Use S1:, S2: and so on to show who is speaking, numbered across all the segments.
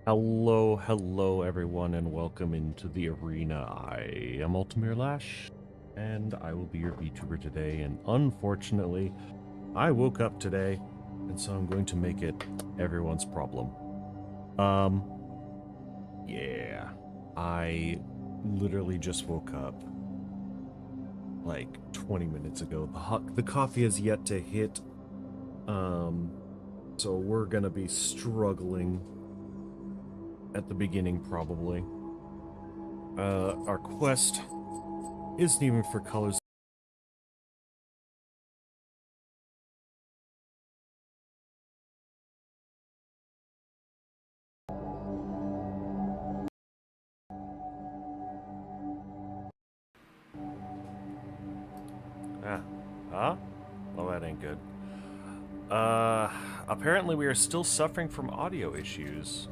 S1: Hello everyone, and welcome into the arena. I am Ultimir Lash, and I will be your Vtuber today, and unfortunately, I woke up today, and so I'm going to make it everyone's problem. Yeah, I literally just woke up like 20 minutes ago. The coffee has yet to hit, so we're gonna be struggling at the beginning, probably. Our quest isn't even for colors. Huh? Well, that ain't good. Apparently we are still suffering from audio issues.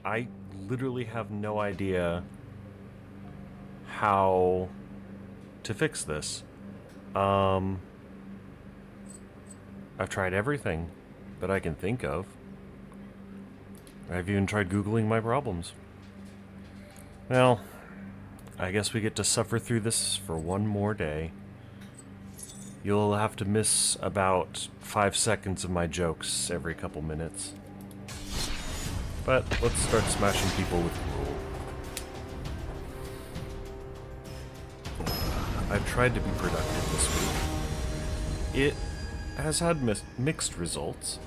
S1: I literally have no idea how to fix this. I've tried everything that I can think of. I've even tried Googling my problems. Well, I guess we get to suffer through this for one more day. You'll have to miss about 5 seconds of my jokes every couple minutes. But let's start smashing people with rule. I've tried to be productive this week. It has had mixed results.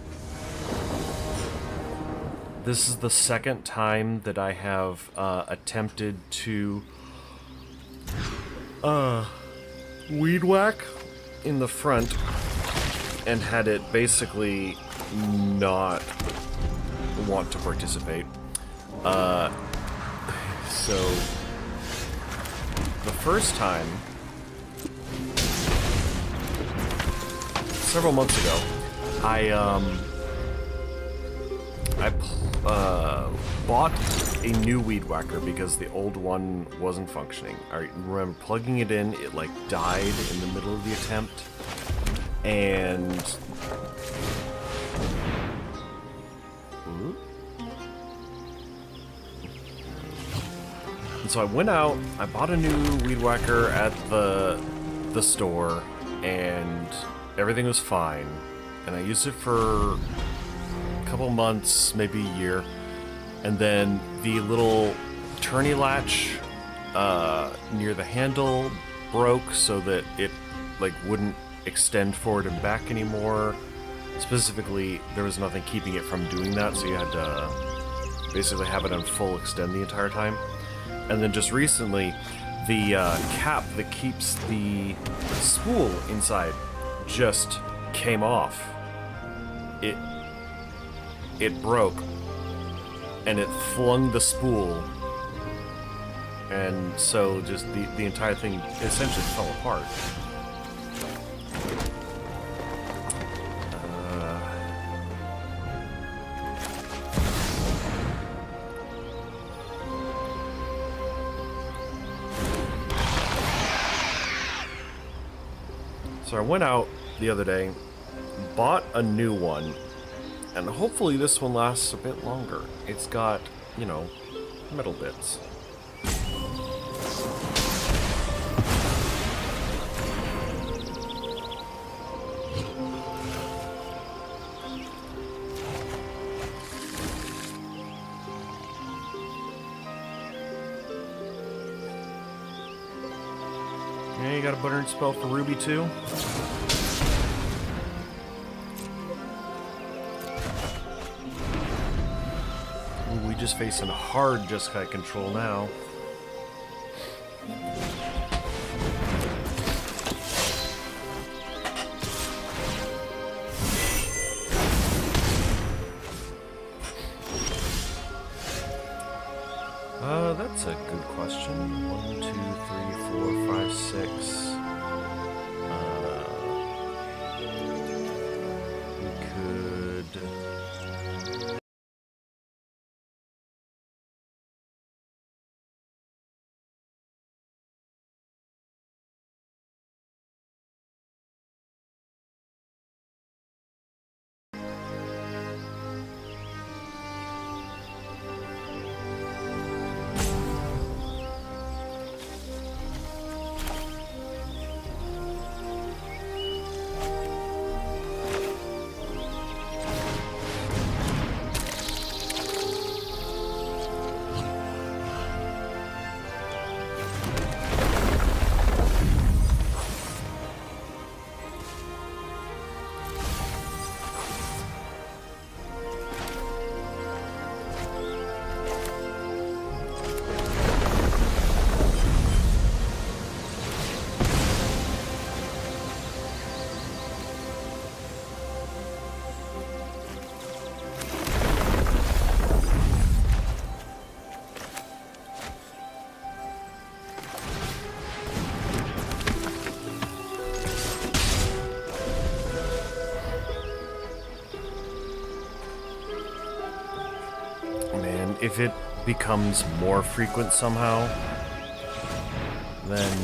S1: This is the second time that I have attempted to weed whack in the front and had it basically not want to participate. So the first time, several months ago, I bought a new weed whacker because the old one wasn't functioning. I remember plugging it in, it like died in the middle of the attempt, and so I went out, I bought a new weed whacker at the store, and everything was fine. And I used it for a couple months, maybe a year, and then the little tourney latch near the handle broke so that it like wouldn't extend forward and back anymore. Specifically, there was nothing keeping it from doing that, so you had to basically have it on full extend the entire time. And then just recently, the cap that keeps the spool inside just came off. It broke, and it flung the spool, and so just the entire thing essentially fell apart. So I went out the other day, bought a new one, and hopefully this one lasts a bit longer. It's got, you know, metal bits. Yeah, you got a buttering spell for Ruby too? Ooh, we just facing hard Jeskai control now. That's a good question. 1, 2, 3, 4, 5, 6. We could. if it becomes more frequent somehow, then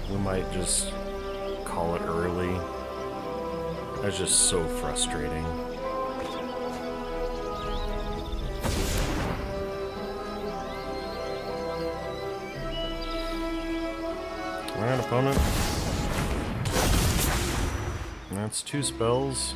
S1: we might just call it early. That's just so frustrating. Alright, opponent. That's 2 spells.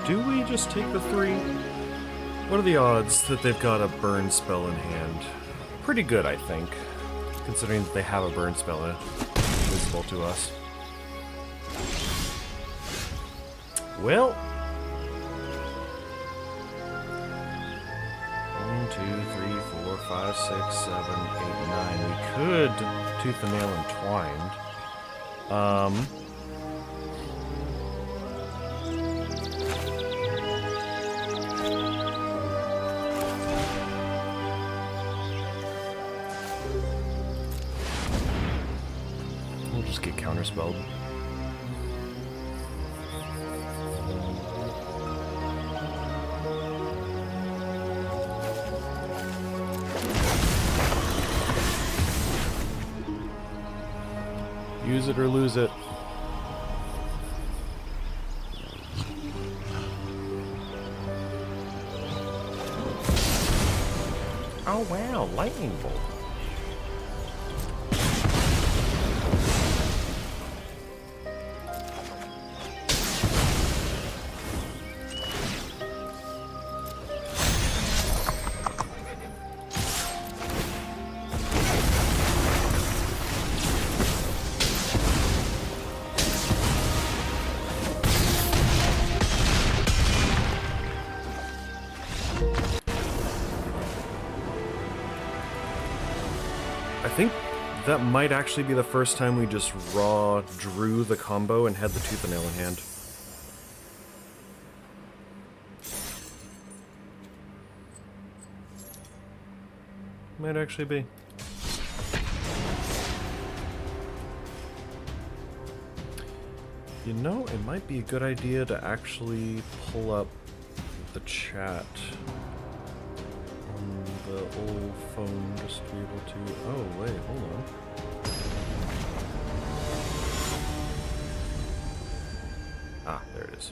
S1: Do we just take the 3? What are the odds that they've got a burn spell in hand? Pretty good, I think, considering that they have a burn spell visible to us. Well, 1, 2, 3, 4, 5, 6, 7, 8, 9. We could tooth and nail entwined. Get counterspelled. Use it or lose it. Oh wow, lightning bolt. I think that might actually be the first time we just raw drew the combo and had the tooth and nail in hand. Might actually be. You know, it might be a good idea to actually pull up the chat on the old phone just to be able to... Oh, wait, hold on. Ah, there it is.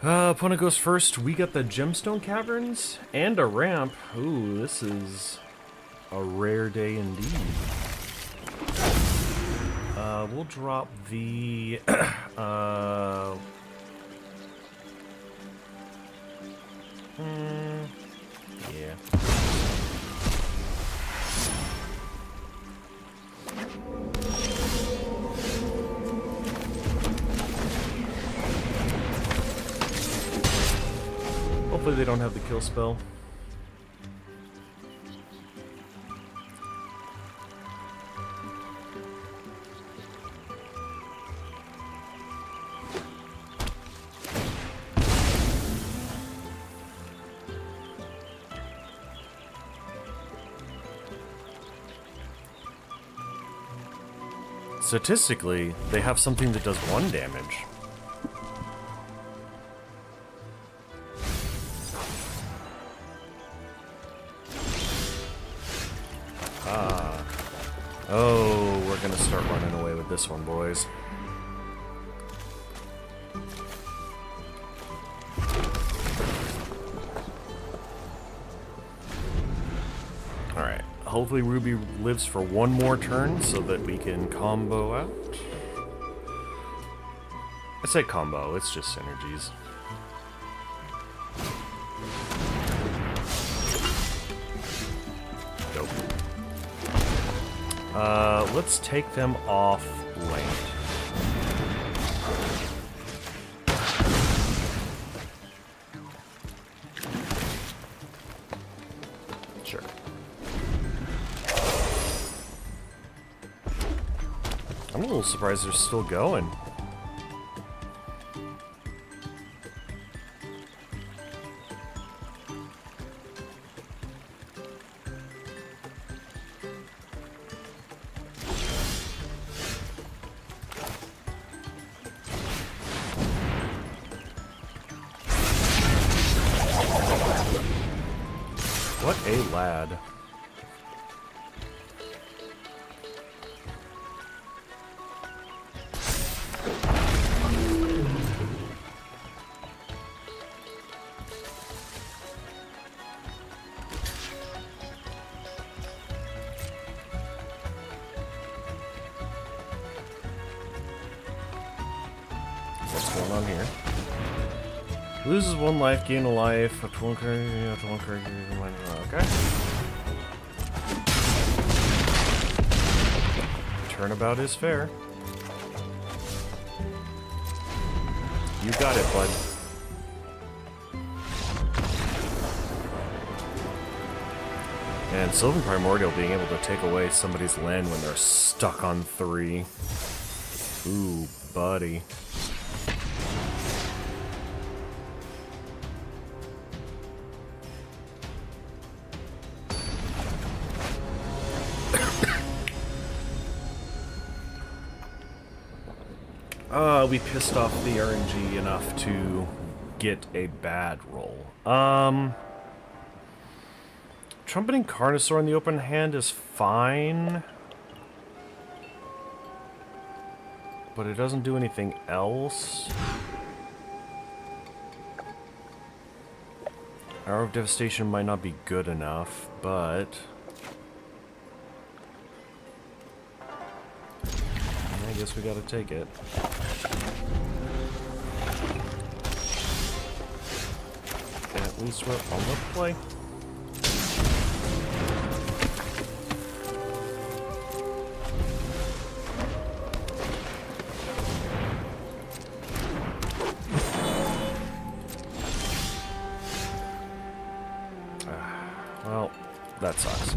S1: Opponent goes first. We got the Gemstone Caverns and a ramp. Ooh, this is a rare day indeed. We'll drop the... yeah. Hopefully they don't have the kill spell. Statistically, they have something that does 1 damage. Ah. Oh, we're gonna start running away with this one, boys. Alright. Hopefully Ruby lives for 1 more turn so that we can combo out. I say combo, it's just synergies. Dope. Let's take them off lane. little surprised they're still going. What a lad. What's going on here? Loses 1 life, gain a life, up to 1 card, up to 1 card, okay. Turnabout is fair. You got it, bud. And Sylvan Primordial being able to take away somebody's land when they're stuck on 3. Ooh, buddy. We pissed off the RNG enough to get a bad roll. Trumpeting Carnosaur in the open hand is fine, but it doesn't do anything else. Hour of Devastation might not be good enough, but I guess we gotta take it. At least we're on the play. Well, that sucks.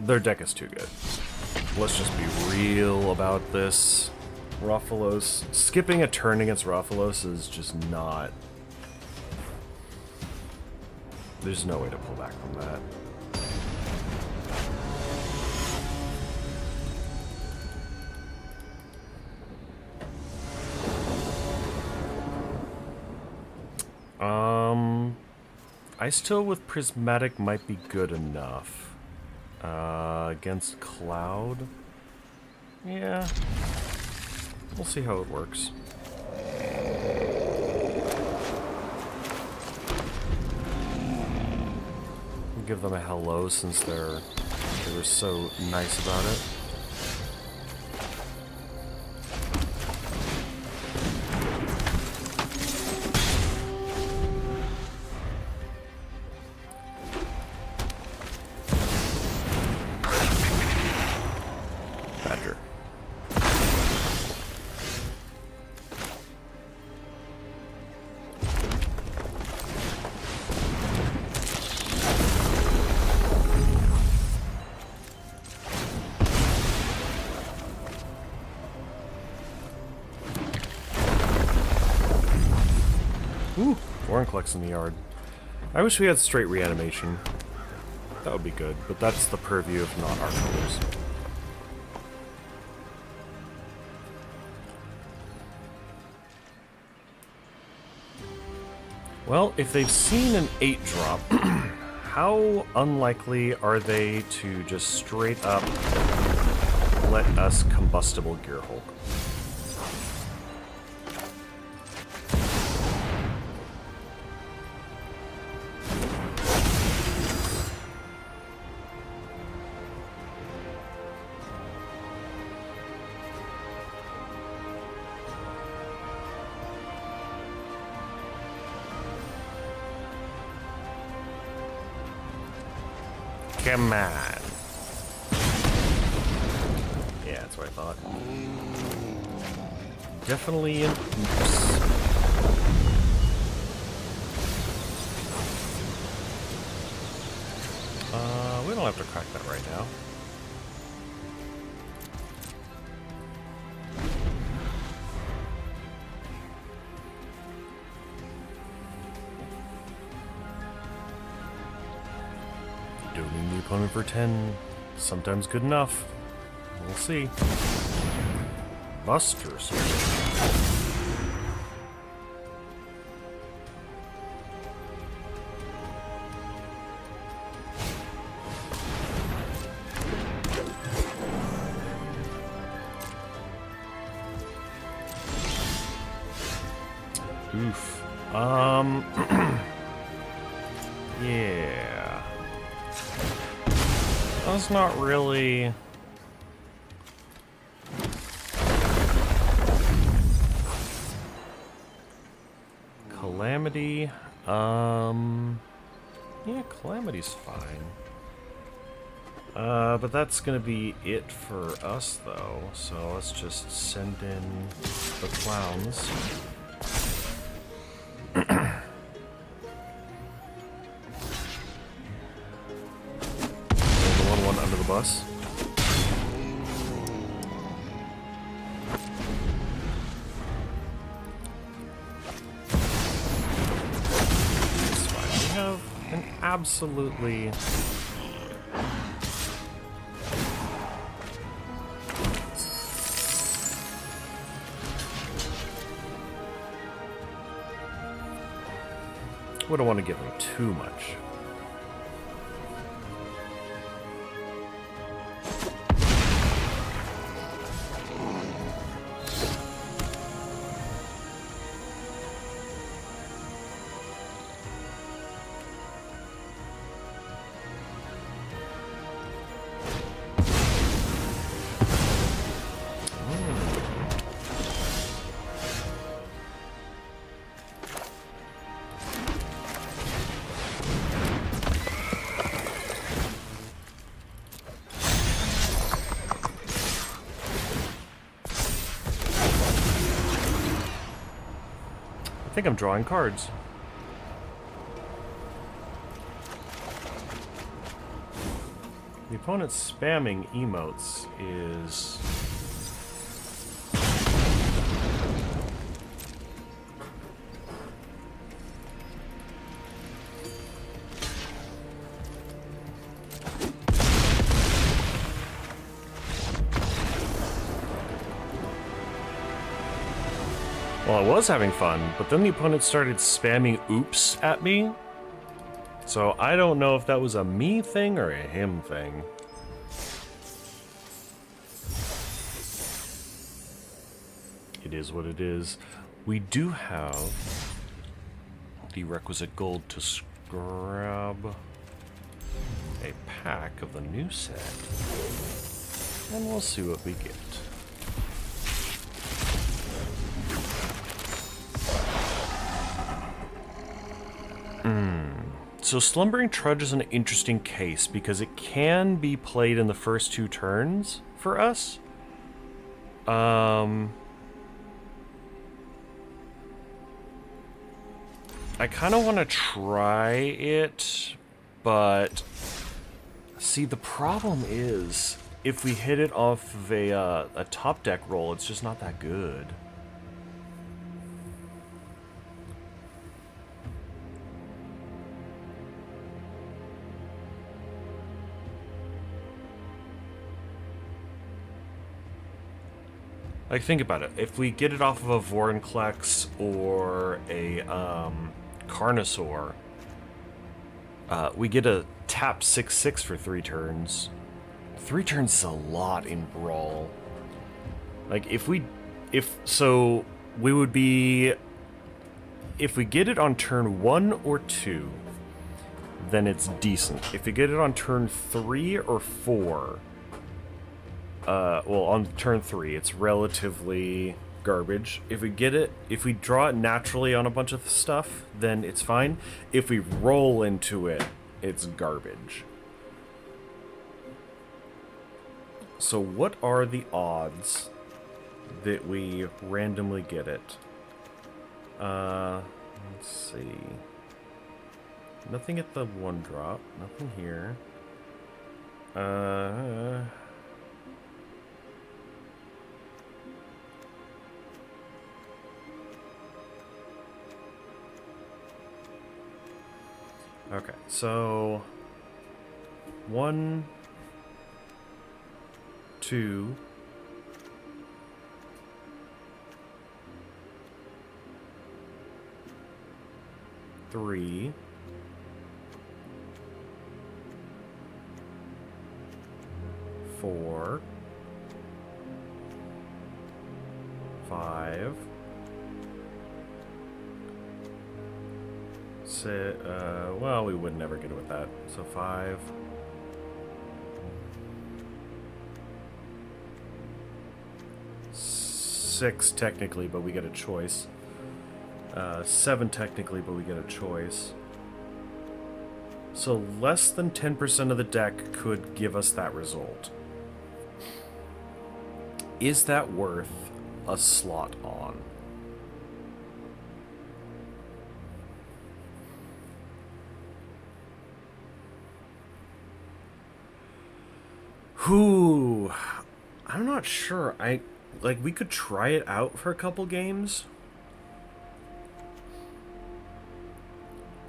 S1: Their deck is too good. Let's just be real about this. Ruffalos, skipping a turn against Ruffalos is just not... There's no way to pull back from that. Ice Toe with Prismatic might be good enough. Against Cloud? Yeah. We'll see how it works. We'll give them a hello since they were so nice about it. Ooh, Vorinclex in the yard. I wish we had straight reanimation. That would be good, but that's the purview of not our colors. Well, if they've seen an 8-drop, how unlikely are they to just straight up let us Combustible Gearhulk? Come on. Yeah, that's what I thought. Definitely an oops. We don't have to crack that right now. Doing the opponent for 10, sometimes good enough. We'll see. Busters. Oof. Yeah. That's not really... Calamity. Yeah, Calamity's fine. But that's gonna be it for us, though. So let's just send in the clowns. The one under the bus. It's fine. We have an absolutely... We don't want to give them too much. I think I'm drawing cards. The opponent's spamming emotes is... Well, I was having fun, but then the opponent started spamming oops at me. So I don't know if that was a me thing or a him thing. It is what it is. We do have the requisite gold to grab a pack of the new set. And we'll see what we get. So Slumbering Trudge is an interesting case because it can be played in the first 2 turns for us. I kind of want to try it, but see, the problem is if we hit it off of a top deck roll, it's just not that good. Like, think about it. If we get it off of a Vorinclex or a Carnosaur, we get a tap 6/6 for 3 turns. 3 turns is a lot in Brawl. Like, if we would be... If we get it on turn 1 or 2, then it's decent. If we get it on turn 3 or 4... well, on turn 3, it's relatively garbage. If we get it, if we draw it naturally on a bunch of stuff, then it's fine. If we roll into it, it's garbage. So what are the odds that we randomly get it? Let's see. Nothing at the 1 drop, nothing here. Okay, so 1, 2, 3, 4, 5, 6, well, we would never get it with that. So 5, 6 technically, but we get a choice. 7 technically, but we get a choice. So less than 10% of the deck could give us that result. Is that worth a slot on? Whew. I'm not sure. We could try it out for a couple games.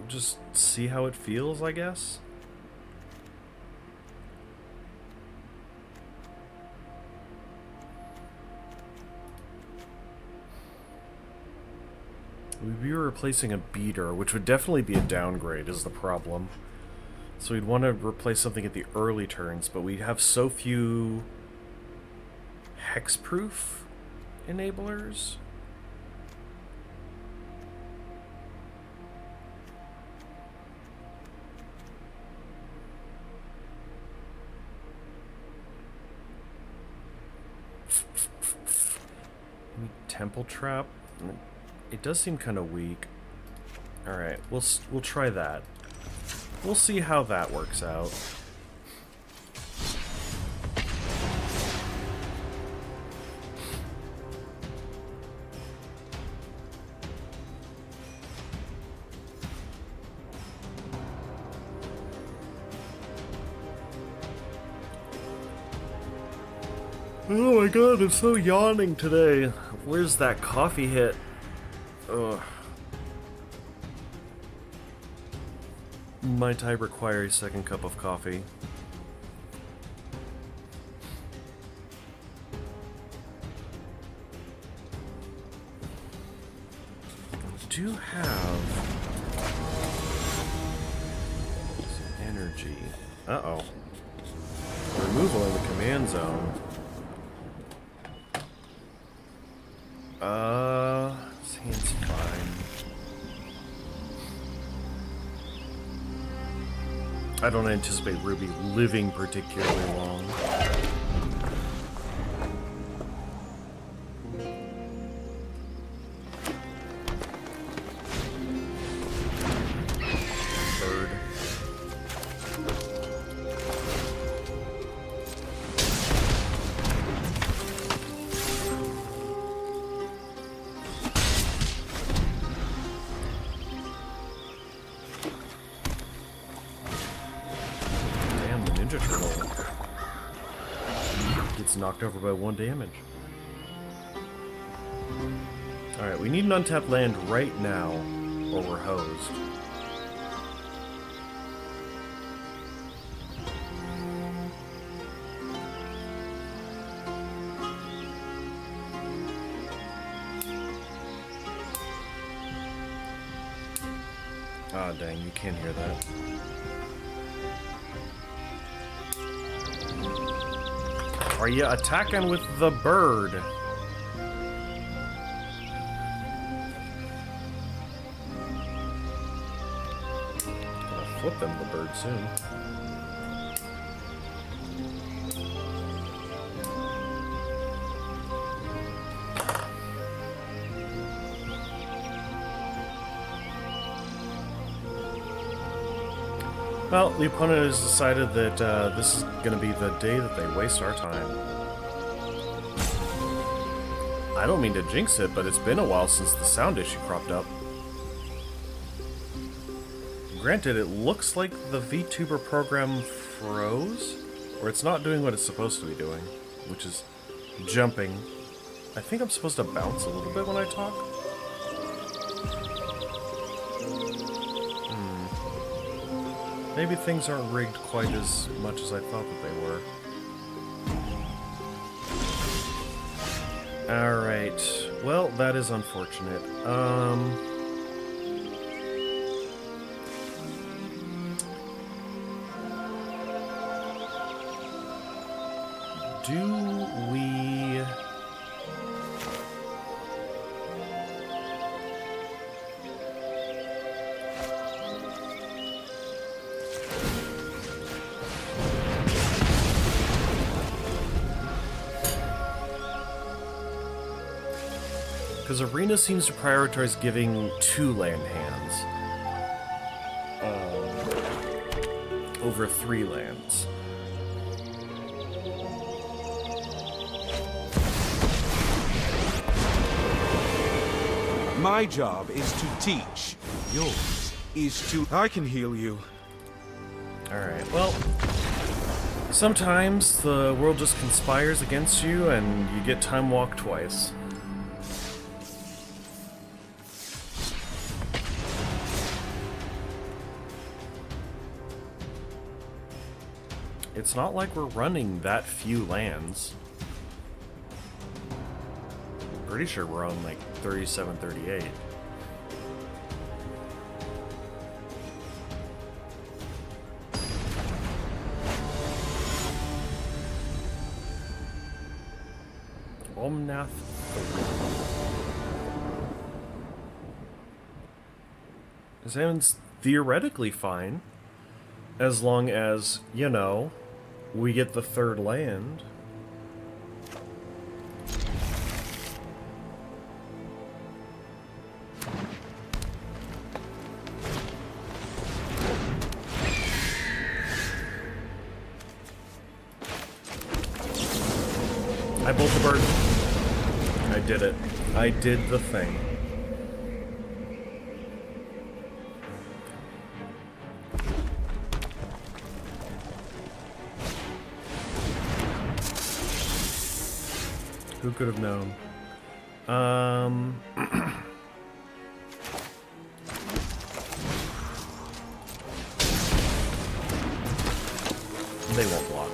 S1: Just see how it feels, I guess. We'd be replacing a beater, which would definitely be a downgrade, is the problem. So we'd want to replace something at the early turns, but we have so few hexproof enablers. Temple Trap. It does seem kind of weak. All right, we'll try that. We'll see how that works out. Oh my god, I'm so yawning today. Where's that coffee hit? Ugh. Might I require a second cup of coffee? I do have some energy. Uh-oh. Removal in the command zone. This hand's fine. I don't anticipate Ruby living particularly long. Bird. Gets knocked over by 1 damage. Alright, we need an untapped land right now, or we're hosed. Ah, dang, you can't hear that. Are you attacking with the bird? Gonna flip them the bird soon. Well, the opponent has decided that this is going to be the day that they waste our time. I don't mean to jinx it, but it's been a while since the sound issue cropped up. Granted, it looks like the Vtuber program froze, Or it's not doing what it's supposed to be doing, which is jumping. I think I'm supposed to bounce a little bit when I talk. Maybe things aren't rigged quite as much as I thought that they were. Alright. Well, that is unfortunate. Do we... Because Arena seems to prioritize giving 2 land hands over 3 lands.
S2: My job is to teach. Yours is to... I can heal you.
S1: Alright, well... Sometimes the world just conspires against you and you get time walk twice. It's not like we're running that few lands. Pretty sure we're on like 37, 38. Omnath 3. Sounds theoretically fine. As long as, you know, we get the 3rd land. I bolt the bird. I did it. I did the thing. Who could have known? They won't block.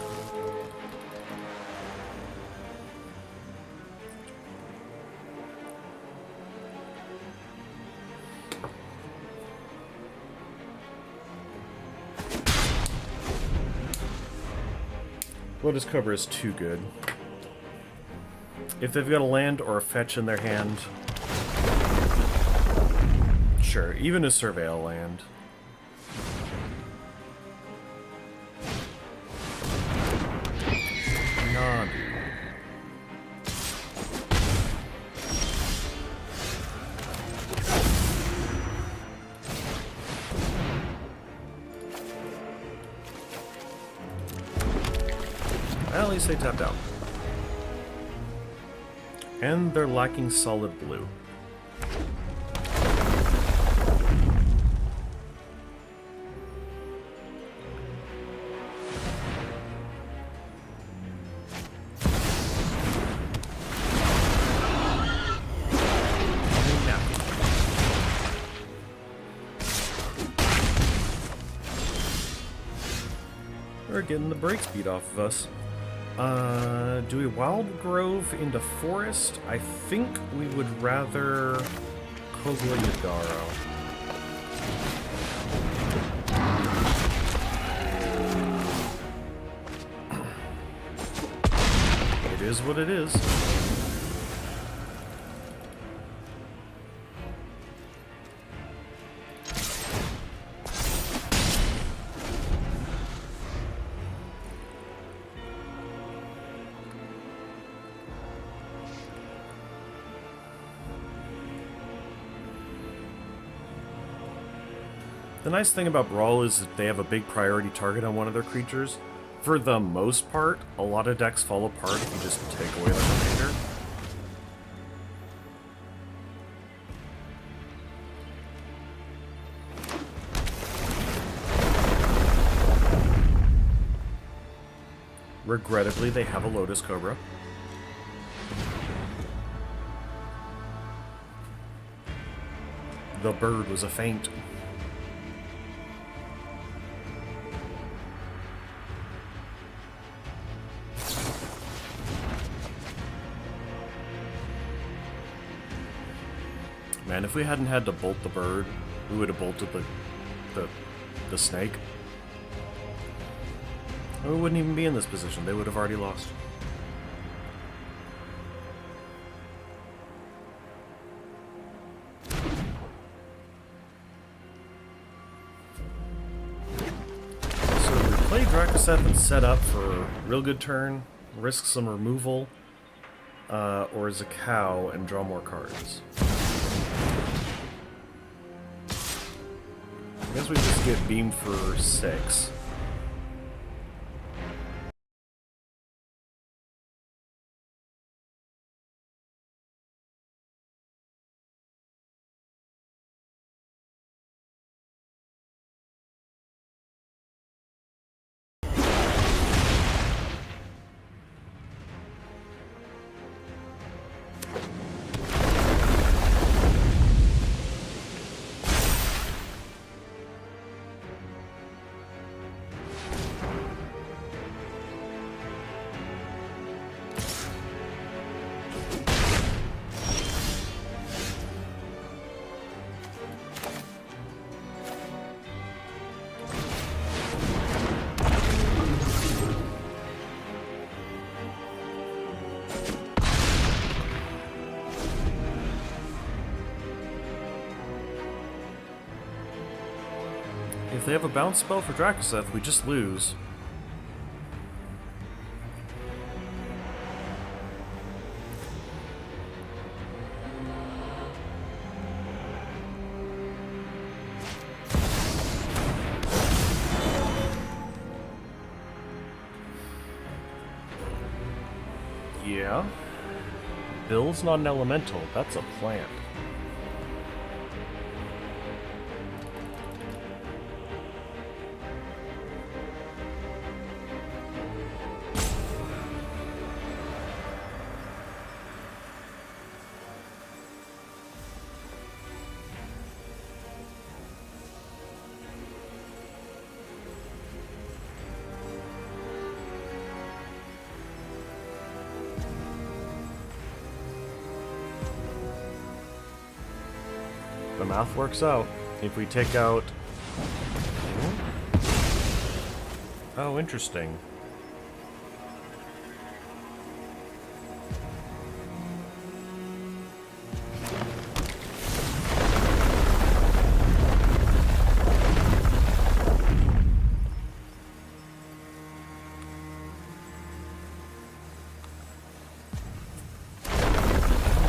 S1: Lotus Cobra is too good. If they've got a land or a fetch in their hand, sure, even a surveil land. Nah, dude. Well, at least they tapped out. And they're lacking solid blue. We're getting the break speed off of us. Do we Wild Grove into Forest? I think we would rather Kogla Yadaro. It is what it is. The nice thing about Brawl is that they have a big priority target on one of their creatures. For the most part, a lot of decks fall apart if you just take away the remainder. Regrettably, they have a Lotus Cobra. The bird was a feint. Man, if we hadn't had to bolt the bird, we would have bolted the snake. And we wouldn't even be in this position. They would have already lost. So we play Drakoseth and set up for a real good turn, risk some removal, or as a cow and draw more cards. I guess we just get beamed for 6. If they have a bounce spell for Drakoseth, we just lose. Yeah. Bill's not an elemental, that's a plant. The math works out. If we take out... Oh, interesting.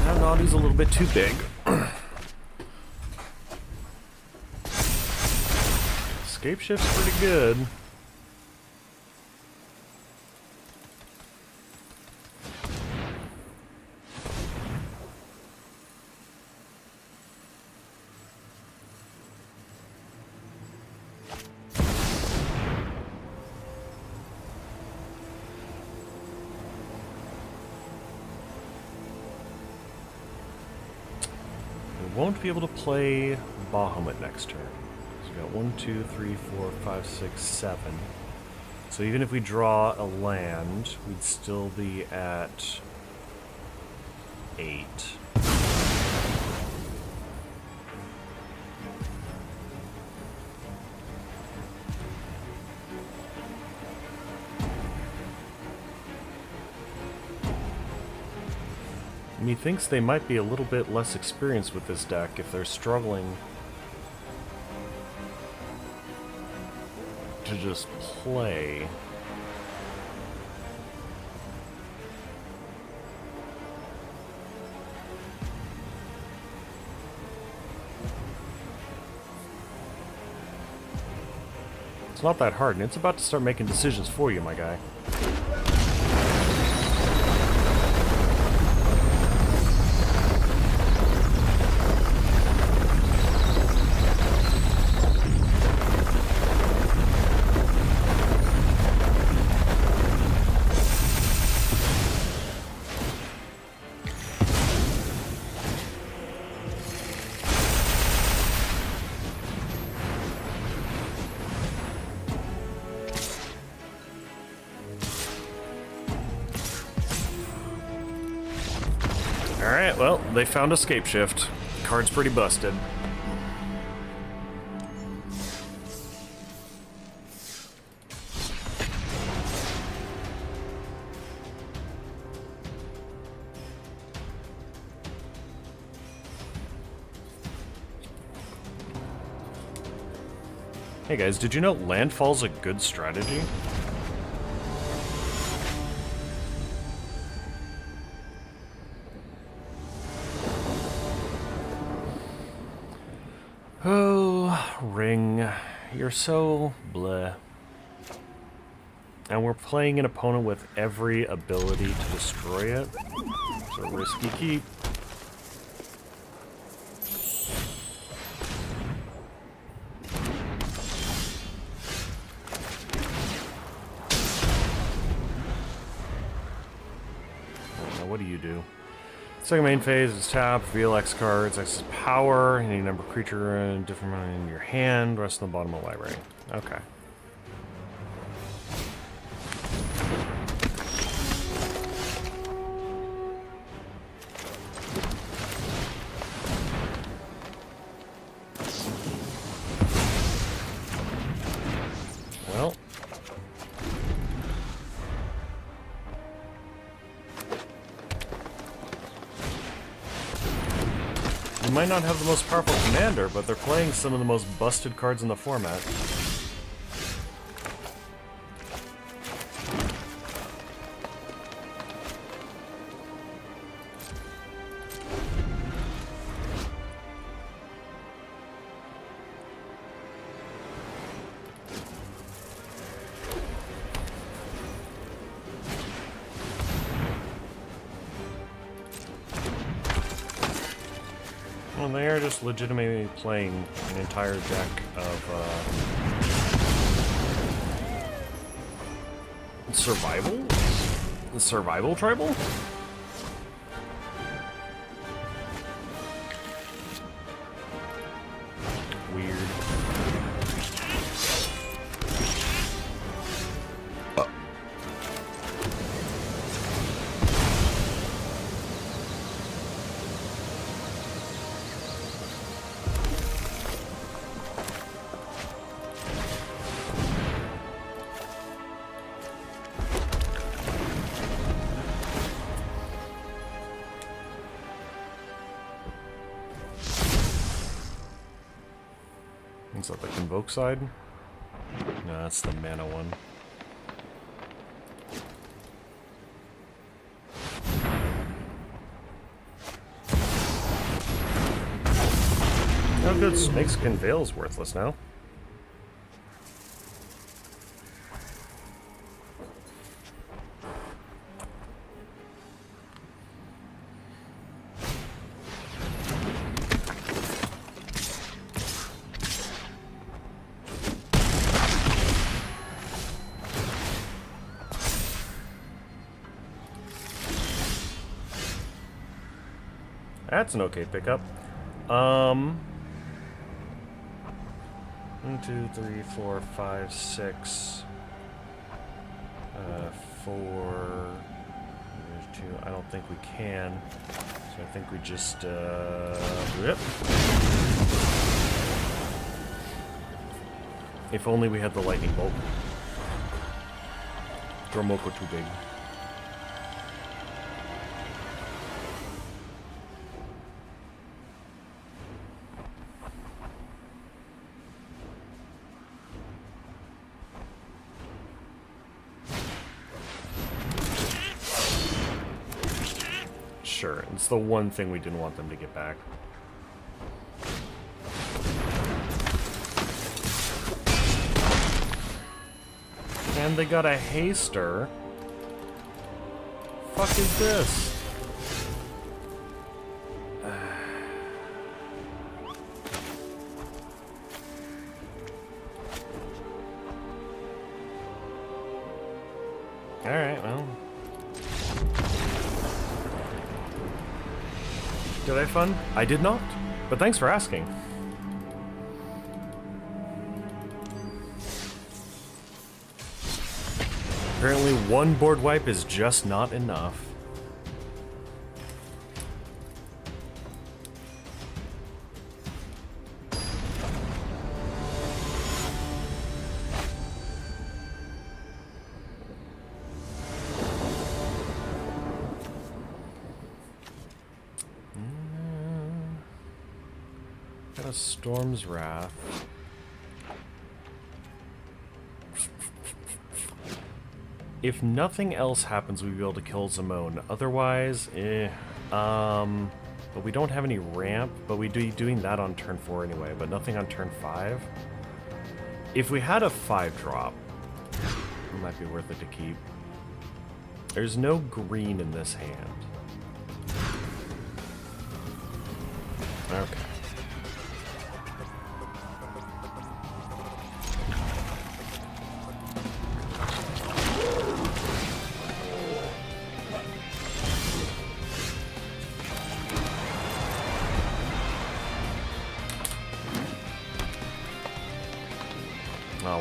S1: That Naughty's a little bit too big. Escape shift's pretty good. We won't be able to play Bahamut next turn. We got 1, 2, 3, 4, 5, 6, 7. So even if we draw a land, we'd still be at 8. Methinks they might be a little bit less experienced with this deck if they're struggling to just play. It's not that hard, and it's about to start making decisions for you, my guy. Alright, well, they found escape shift. Card's pretty busted. Hey guys, did you know landfall's a good strategy? Oh, Ring, you're so bleh. And we're playing an opponent with every ability to destroy it. So risky keep. What do you do? Second main phase is tap, reveal X cards, X is power, any number of creature and different amount in your hand, rest on the bottom of the library. Okay. Well. You might not have the most powerful commander, but they're playing some of the most busted cards in the format. Well, they are just legitimately playing an entire deck of survival? The survival tribal? Weird. Is that the Convoke side? No, that's the mana one. Oh good, Snake's Conveil's worthless now. That's an okay pickup. 1, 2, 3, 4, 5, 6. 4. There's 2. I don't think we can. So I think we just rip. If only we had the lightning bolt. Gromoko too big. Sure, it's the one thing we didn't want them to get back. And they got a haster. Fuck is this? Alright, well. Did I have fun? I did not, but thanks for asking. Apparently one board wipe is just not enough. A Storm's Wrath. If nothing else happens, we'll be able to kill Zimone. Otherwise, but we don't have any ramp, but we'd be doing that on turn 4 anyway, but nothing on turn 5. If we had a 5-drop, it might be worth it to keep. There's no green in this hand. Okay.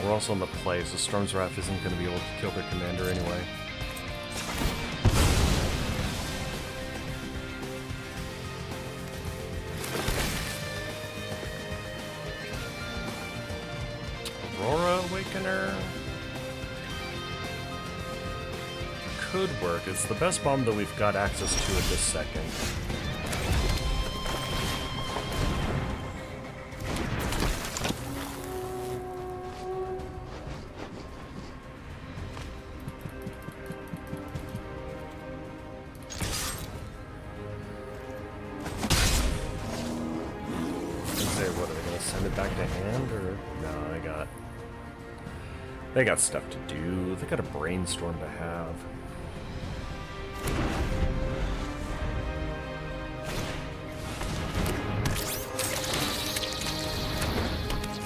S1: We're also in the play, so Storm's Wrath isn't going to be able to kill their commander anyway. Aurora Awakener could work. It's the best bomb that we've got access to at this second. They got stuff to do. They got a brainstorm to have.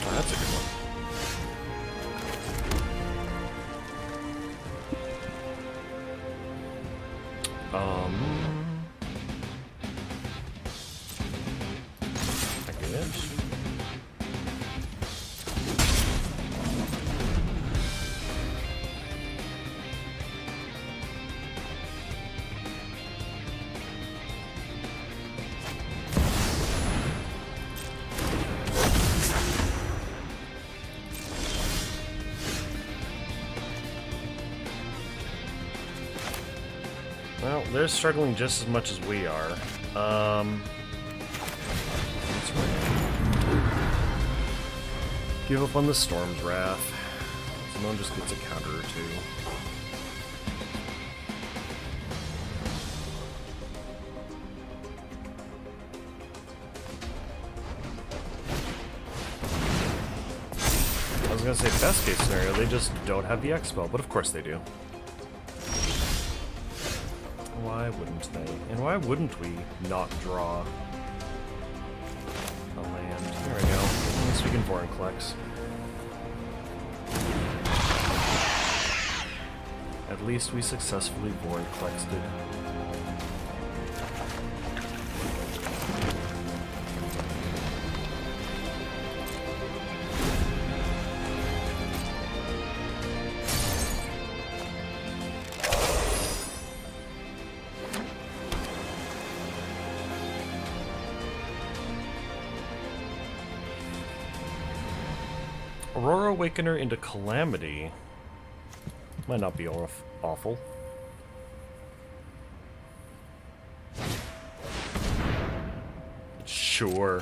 S1: Oh, that's a good one. I guess. Well, they're struggling just as much as we are. Give up on the Storm's Wrath. Someone just gets a counter or two. I was gonna say best case scenario, they just don't have the X spell, but of course they do. Why wouldn't they? And why wouldn't we not draw a land? There we go. At least we can Vorinclex. At least we successfully Vorinclexed it. Aurora Awakener into Calamity might not be awful. Sure.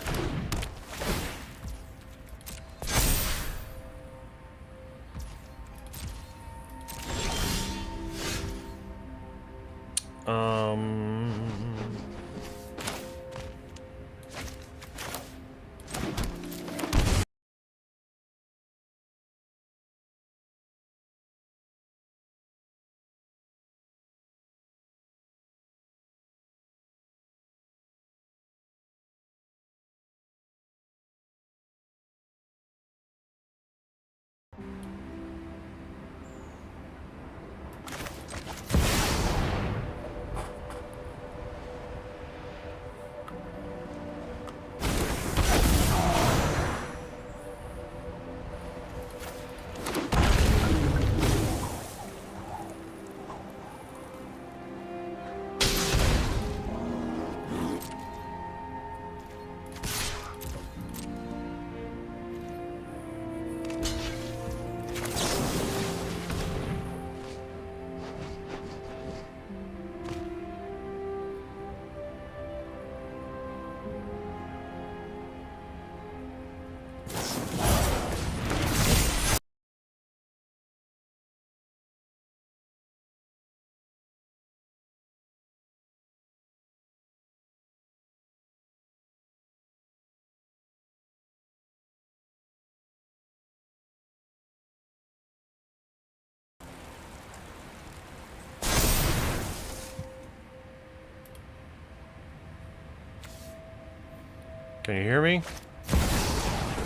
S1: Can you hear me?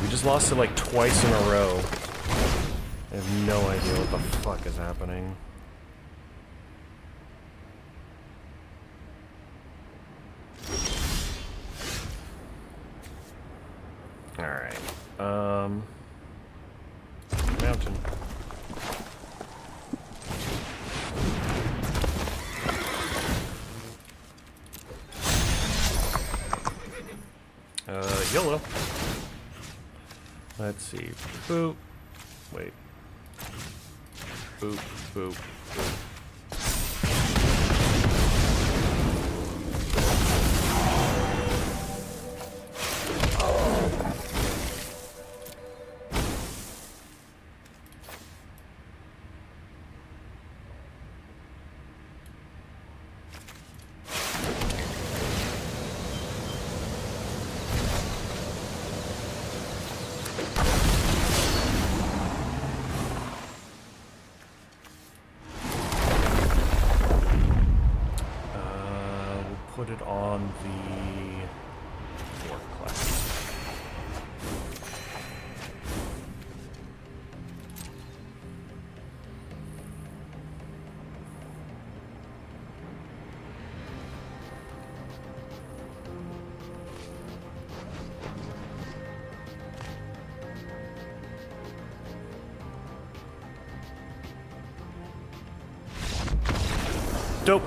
S1: We just lost it like twice in a row. I have no idea what the fuck is happening. Alright. Mountain. Yellow. Let's see. Boop. Wait. Boop, boop, boop. Put it on the Orc class. Dope.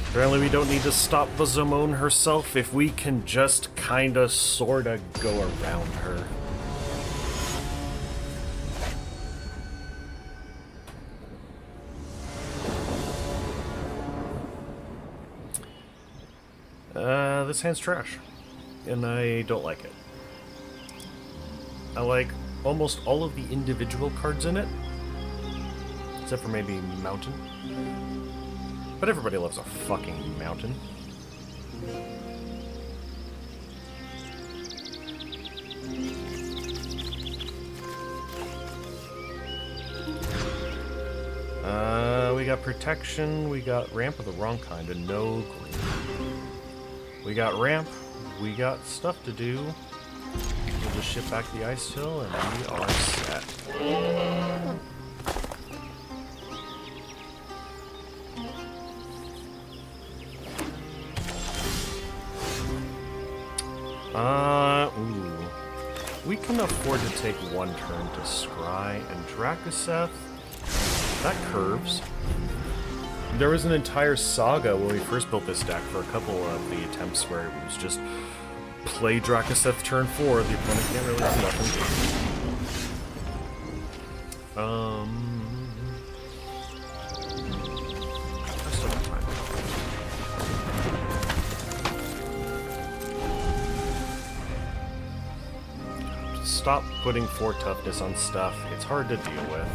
S1: Apparently we don't need to stop the Zimone herself if we can just kinda sorta go around her. This hand's trash. And I don't like it. I like almost all of the individual cards in it. Except for maybe Mountain. But everybody loves a fucking mountain. We got protection, we got ramp of the wrong kind, and no green. We got ramp, we got stuff to do. We'll just ship back the ice hill, and we are set. Ooh. We can afford to take one turn to scry and Drakaseth. That curves. There was an entire saga when we first built this deck for a couple of the attempts where it was just play Drakaseth turn 4, the opponent can't really do nothing. I still have time. Stop putting 4 toughness on stuff. It's hard to deal with.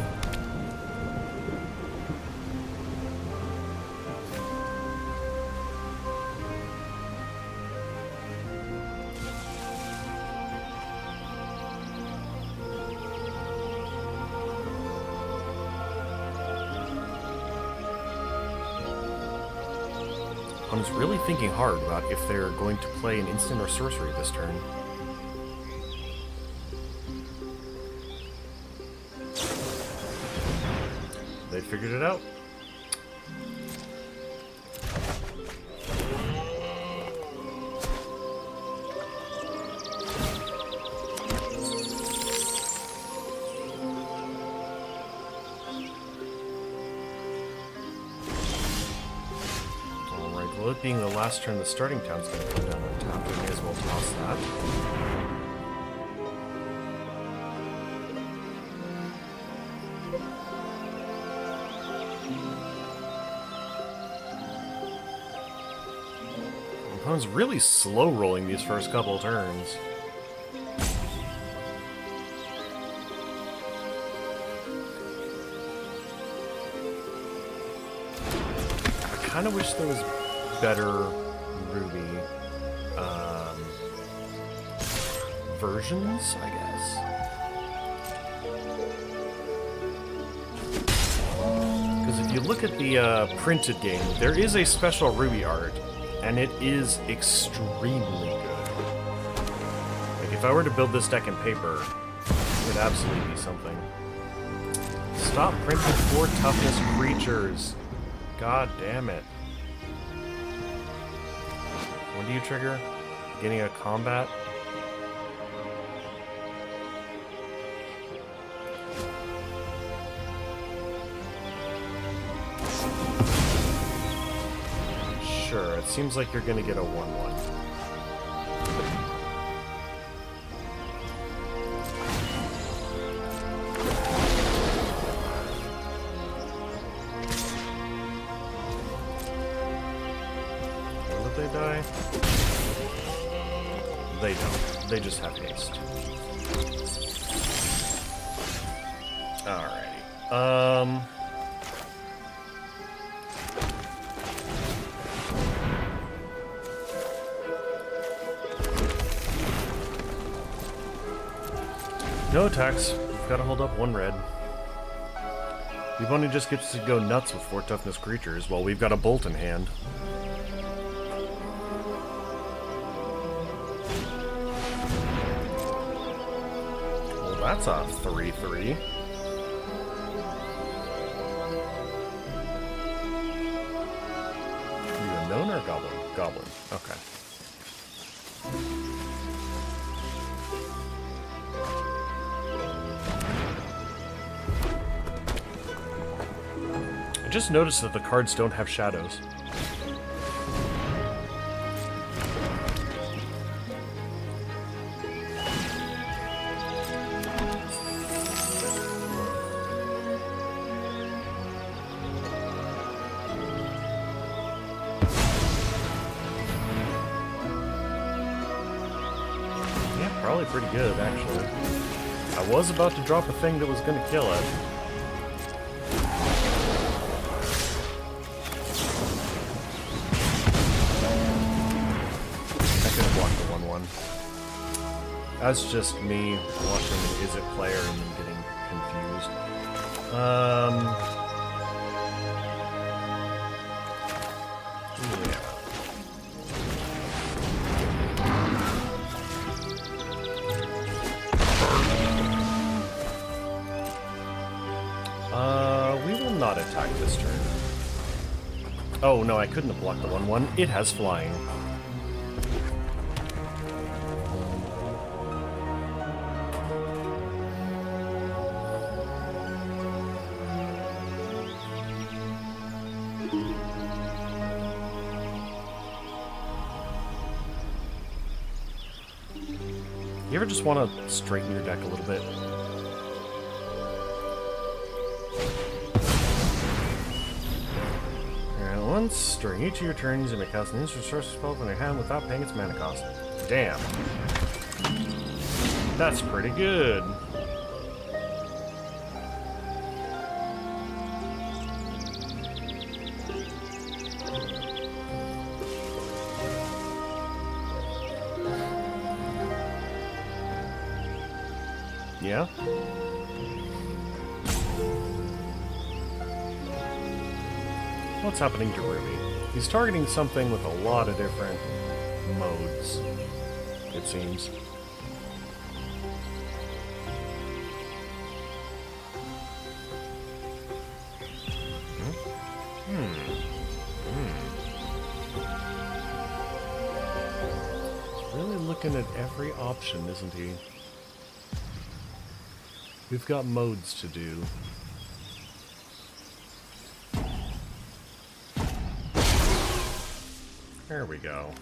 S1: I was really thinking hard about if they're going to play an instant or sorcery this turn. They figured it out. Alright, well, it being the last turn, the starting town's going to come down on top. We may as well toss that. I was really slow rolling these first couple turns. I kind of wish there was better Ruby versions, I guess. you look at the printed game, there is a special Ruby art, and it is extremely good. Like, if I were to build this deck in paper, it would absolutely be something. Stop printing 4 toughness creatures. God damn it. When do you trigger? Beginning of combat? Sure, it seems like you're gonna get a 1/1. Will they die? They don't. They just have haste. Alrighty. No attacks. We've got to hold up 1 red. The opponent just gets to go nuts with 4 toughness creatures while we've got a bolt in hand. Well, that's a 3/3. You a gnome or a goblin? Goblin. Okay. I just noticed that the cards don't have shadows. Yeah, probably pretty good, actually. I was about to drop a thing that was going to kill it. That's just me watching an Is It player and then getting confused. Yeah. We will not attack this turn. Oh, no, I couldn't have blocked the 1/1. It has flying. You ever just want to straighten your deck a little bit? Alright, once during each of your turns, you may cast an instant sorcery spell from your hand without paying its mana cost. Damn. That's pretty good. Yeah? What's happening to Ruby? He's targeting something with a lot of different modes, it seems. Really looking at every option, isn't he? We've got modes to do. There we go.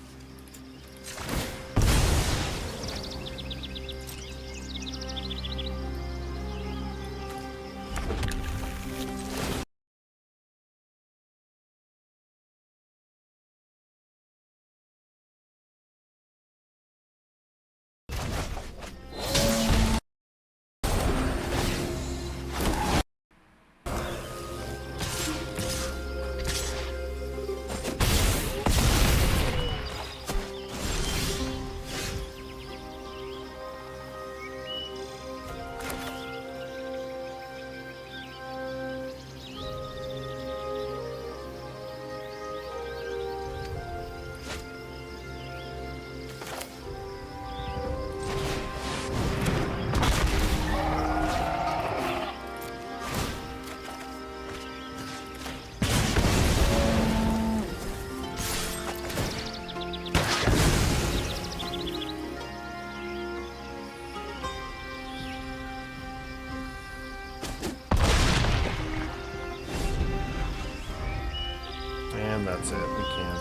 S1: that's it. We can't,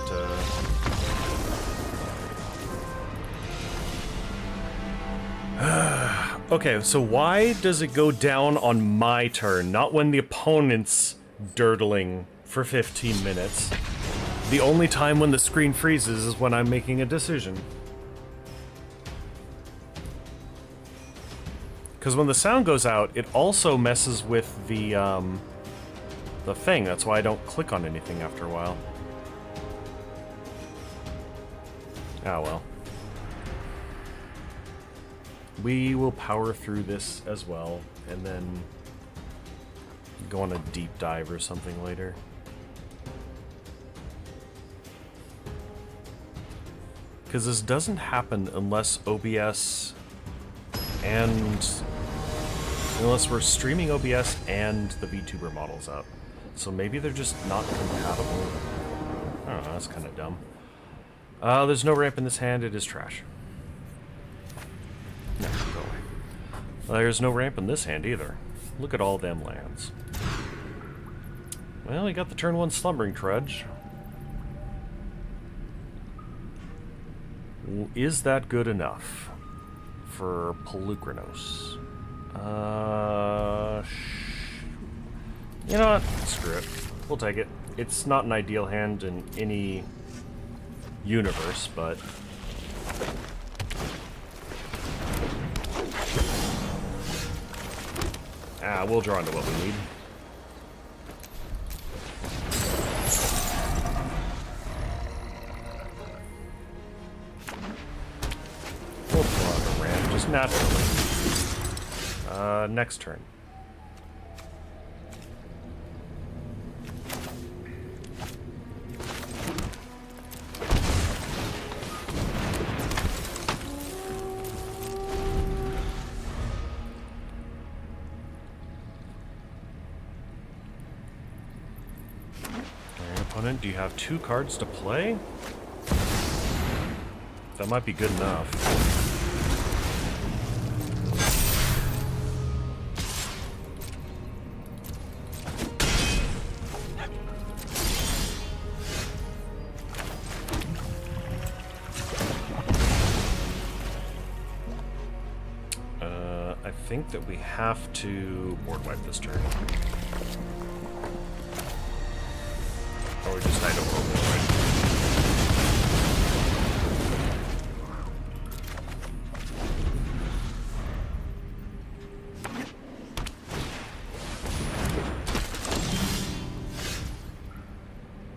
S1: Okay, so why does it go down on my turn, not when the opponent's dirtling for 15 minutes? The only time when the screen freezes is when I'm making a decision. Because when the sound goes out, it also messes with the thing. That's why I don't click on anything after a while. Ah, well. We will power through this as well, and then go on a deep dive or something later. Because this doesn't happen unless OBS and... unless we're streaming OBS and the Vtuber model's up. So maybe they're just not compatible. I don't know, that's kind of dumb. There's no ramp in this hand, it is trash. No, go away. There's no ramp in this hand either. Look at all them lands. Well, we got the turn 1 Slumbering Trudge. Is that good enough for Pelucranos? You know what? Screw it. We'll take it. It's not an ideal hand in any universe, but... we'll draw into what we need. We'll draw the ramp, just naturally. Next turn. Opponent, do you have 2 cards to play? That might be good enough. I think that we have to board wipe this turn. Or just hide over board wipe.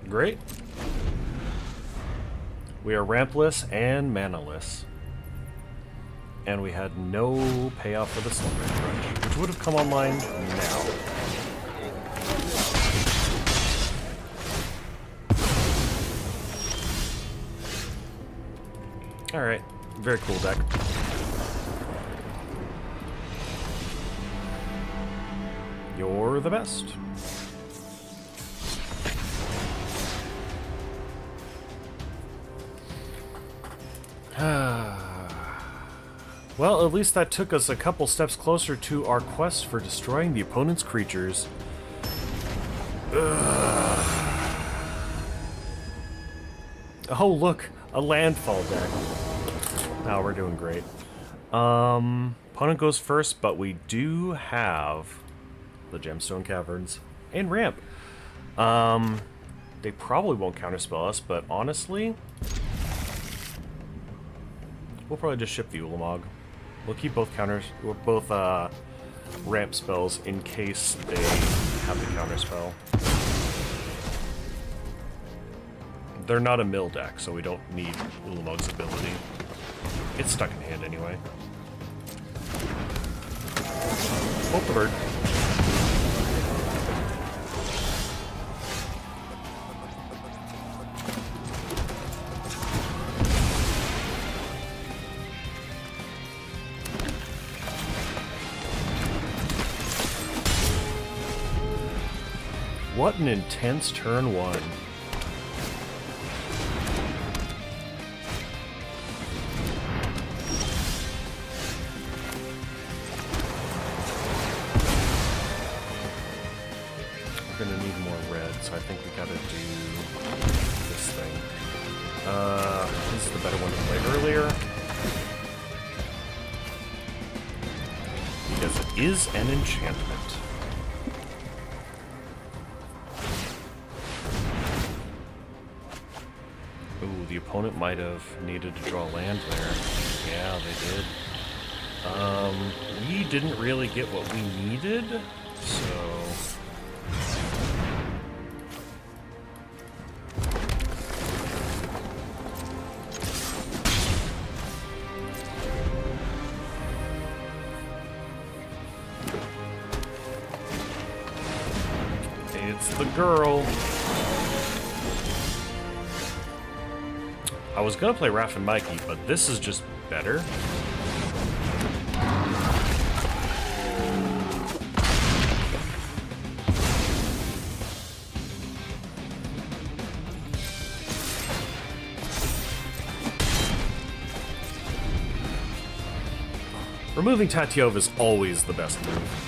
S1: Great. We are rampless and manaless. And we had no payoff for the Slumbering Trudge, which would have come online now. Alright, very cool deck. You're the best. Well, at least that took us a couple steps closer to our quest for destroying the opponent's creatures. Oh, look! A landfall deck. Oh, we're doing great. Opponent goes first, but we do have the Gemstone Caverns and ramp. They probably won't counterspell us, but honestly, we'll probably just ship the Ulamog. We'll keep both ramp spells in case they have the counterspell. They're not a mill deck, so we don't need Ulamog's ability. It's stuck in hand anyway. Hope the bird. What an intense turn 1. We're gonna need more red, so I think we gotta do this thing. This is the better one to play earlier. Because it is an enchantment. Ooh, the opponent might have needed to draw land there. Yeah, they did. We didn't really get what we needed, so... It's the girl. I was gonna play Raph and Mikey, but this is just better. Removing Tatyova is always the best move.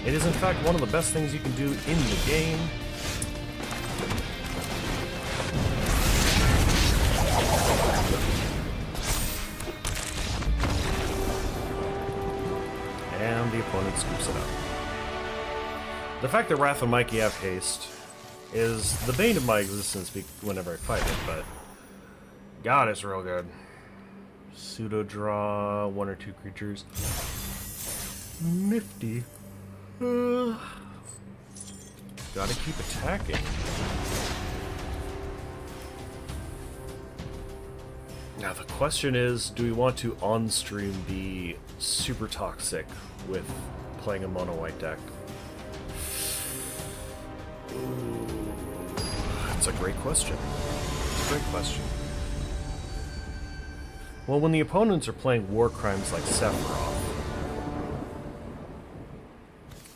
S1: It is in fact one of the best things you can do in the game. And the opponent scoops it up. The fact that Raph and Mikey have haste is the bane of my existence whenever I fight it, but God, it's real good. Pseudo draw 1 or 2 creatures. Nifty. Gotta keep attacking. Now the question is, do we want to on-stream be super toxic with playing a mono-white deck? Ooh, that's a great question. It's a great question. Well, when the opponents are playing war crimes like Sephiroth.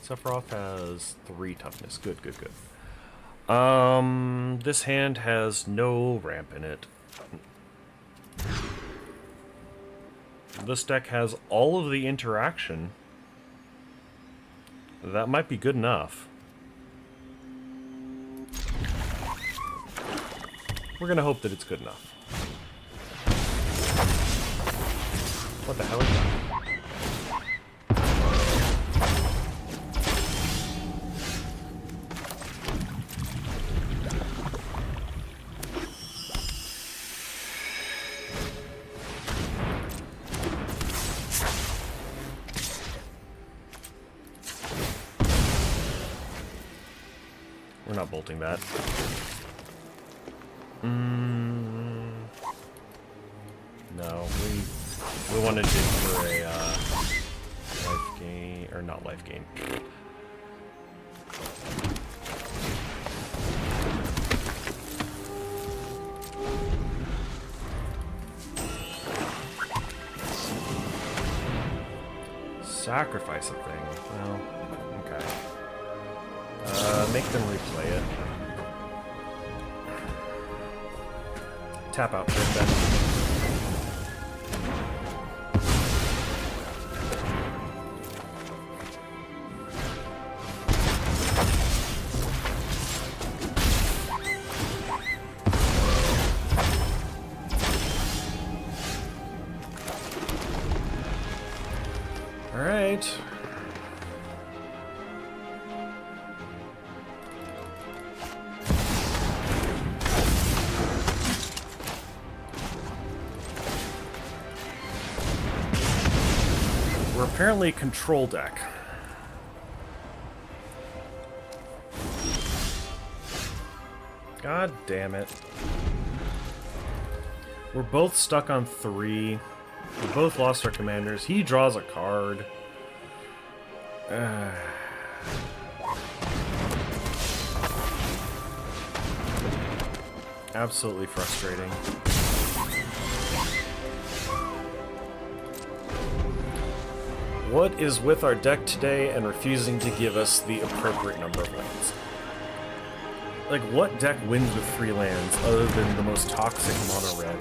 S1: Sephiroth has 3 toughness. Good, good, good. This hand has no ramp in it. This deck has all of the interaction. That might be good enough. We're gonna hope that it's good enough. What the hell is that? We're not bolting that. No, we wanted it for a life gain, or not life gain. Sacrifice a thing. Well, okay. Make them replay it. Tap out turn then. All right. We're apparently a control deck. God damn it. We're both stuck on 3. We both lost our commanders. He draws a card. Absolutely frustrating. What is with our deck today and refusing to give us the appropriate number of lands? Like, what deck wins with 3 lands other than the most toxic mono red?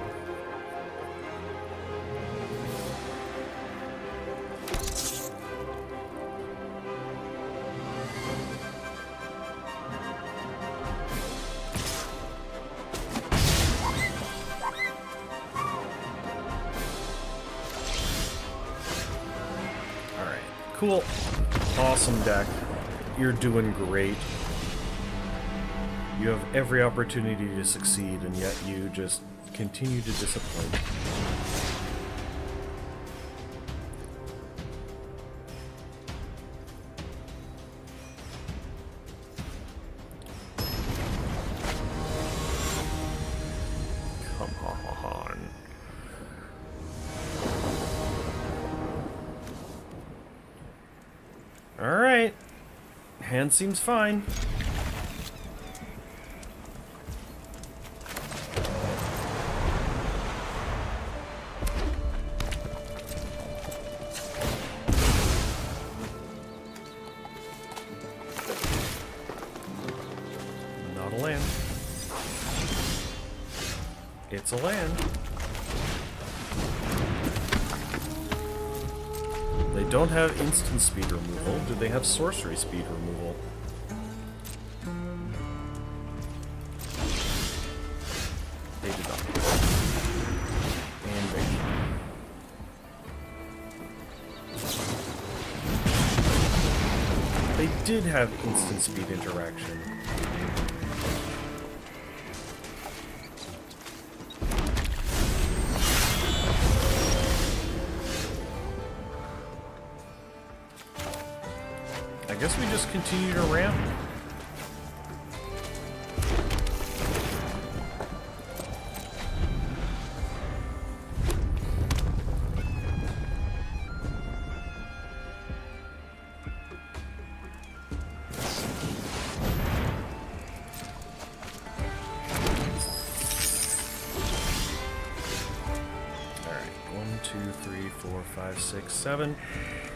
S1: Cool. Awesome deck. You're doing great. You have every opportunity to succeed, and yet you just continue to disappoint. Come on. Alright. Hand seems fine. Not a land. It's a land. They don't have instant speed removal. Do they have sorcery speed removal? They did not. Invasion. They did have instant speed interaction. I guess we just continue to ramp. Alright, 1, 2, 3, 4, 5, 6, 7.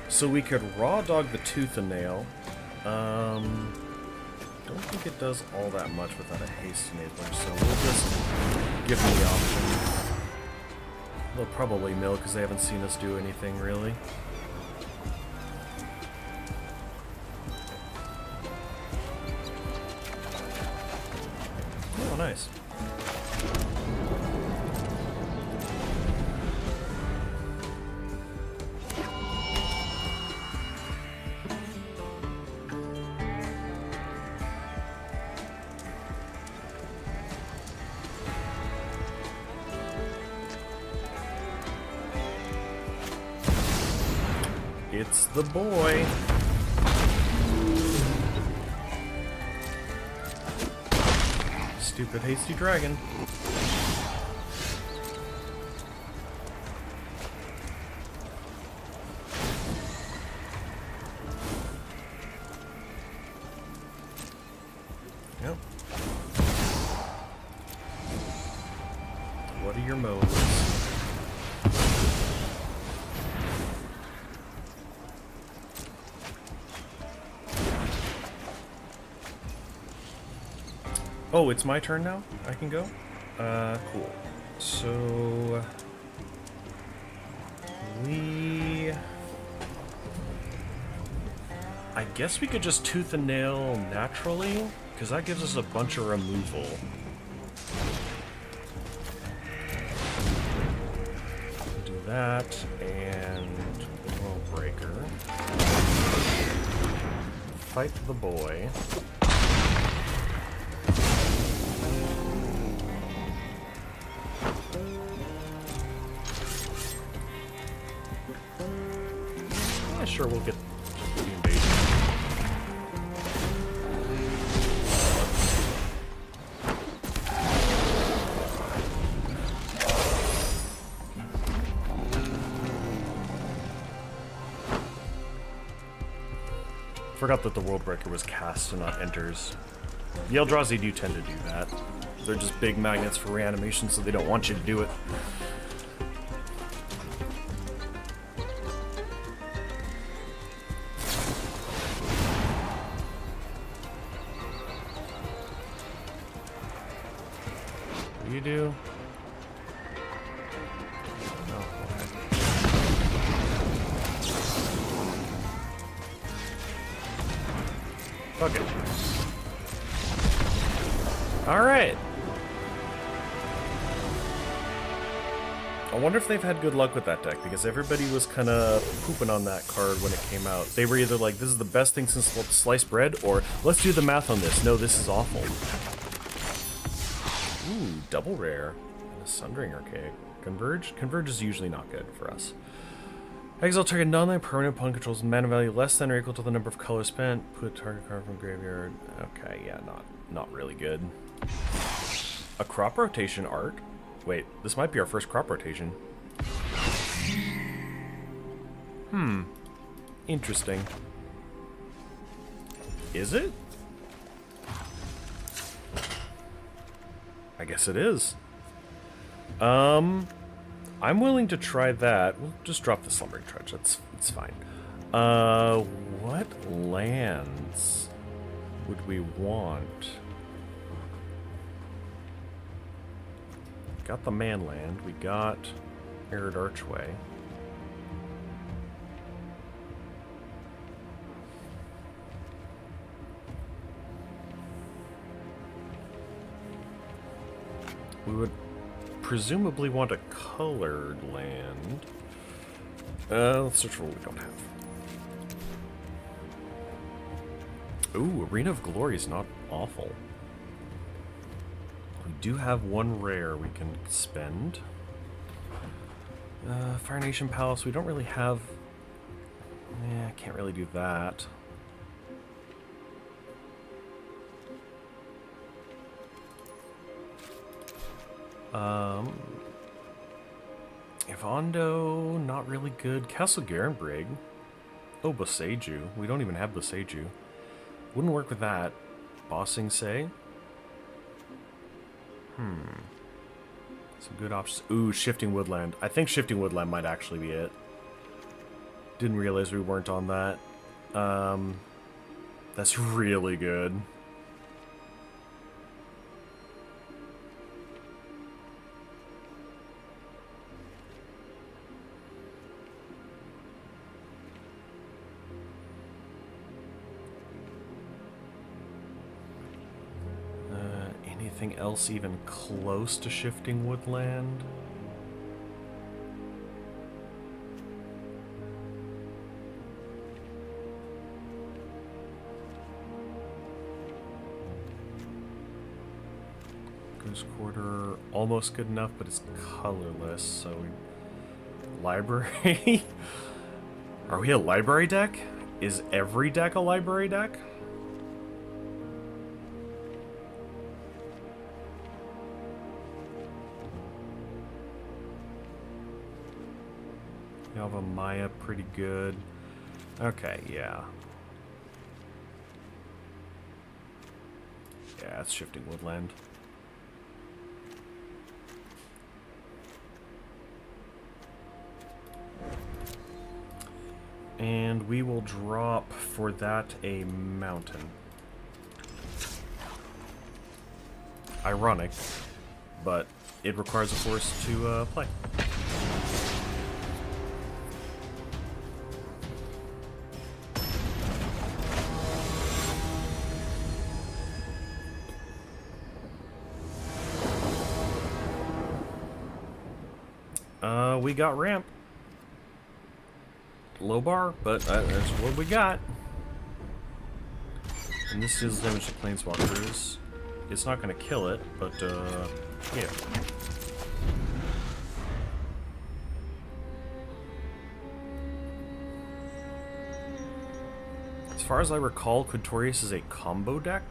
S1: So we could raw dog the Tooth and Nail. Don't think it does all that much without a haste enabler, so we'll just give them the option. They'll probably mill because they haven't seen us do anything really. Oh, nice. It's the boy. Stupid hasty dragon. Yep. What are your modes? Oh, it's my turn now? I can go? Cool. So... I guess we could just Tooth and Nail naturally, because that gives us a bunch of removal. Do that, and... World Breaker. Fight the boy. Sure, we'll get the invasion. Forgot that the World Breaker was cast and not enters. The Eldrazi do tend to do that. They're just big magnets for reanimation, so they don't want you to do it. You do? No, okay. Fuck it. Alright. I wonder if they've had good luck with that deck, because everybody was kind of pooping on that card when it came out. They were either like, this is the best thing since sliced bread, or let's do the math on this. No, this is awful. Ooh, double rare. And a Sundering Archaic. Converge? Converge is usually not good for us. Exile target non-land permanent opponent controls mana value less than or equal to the number of colors spent. Put target card from graveyard. Okay, yeah, not really good. A crop rotation art? Wait, this might be our first crop rotation. Interesting. Is it? I guess it is. I'm willing to try that. We'll just drop the Slumbering Trudge. It's fine. What lands would we want? Got the man land. We got Arid Archway. We would presumably want a colored land. Let's search for what we don't have. Ooh, Arena of Glory is not awful. We do have one rare we can spend. Fire Nation Palace, we don't really have... I can't really do that. Evondo, not really good. Castle Garenbrig. Oh, Boseiju. We don't even have Boseiju. Wouldn't work with that. Bossing Say. Some good options. Ooh, Shifting Woodland. I think Shifting Woodland might actually be it. Didn't realize we weren't on that. That's really good. Anything else even close to Shifting Woodland? Goose Quarter, almost good enough, but it's colorless, so we... Library? Are we a library deck? Is every deck a library deck? Alva Maya, pretty good. Okay, yeah. Yeah, it's Shifting Woodland. And we will drop for that a mountain. Ironic, but it requires a forest to play. We got ramp. Low bar, but that's what we got. And this is damage to Planeswalkers. It's not going to kill it, but yeah. As far as I recall, Courteous is a combo deck.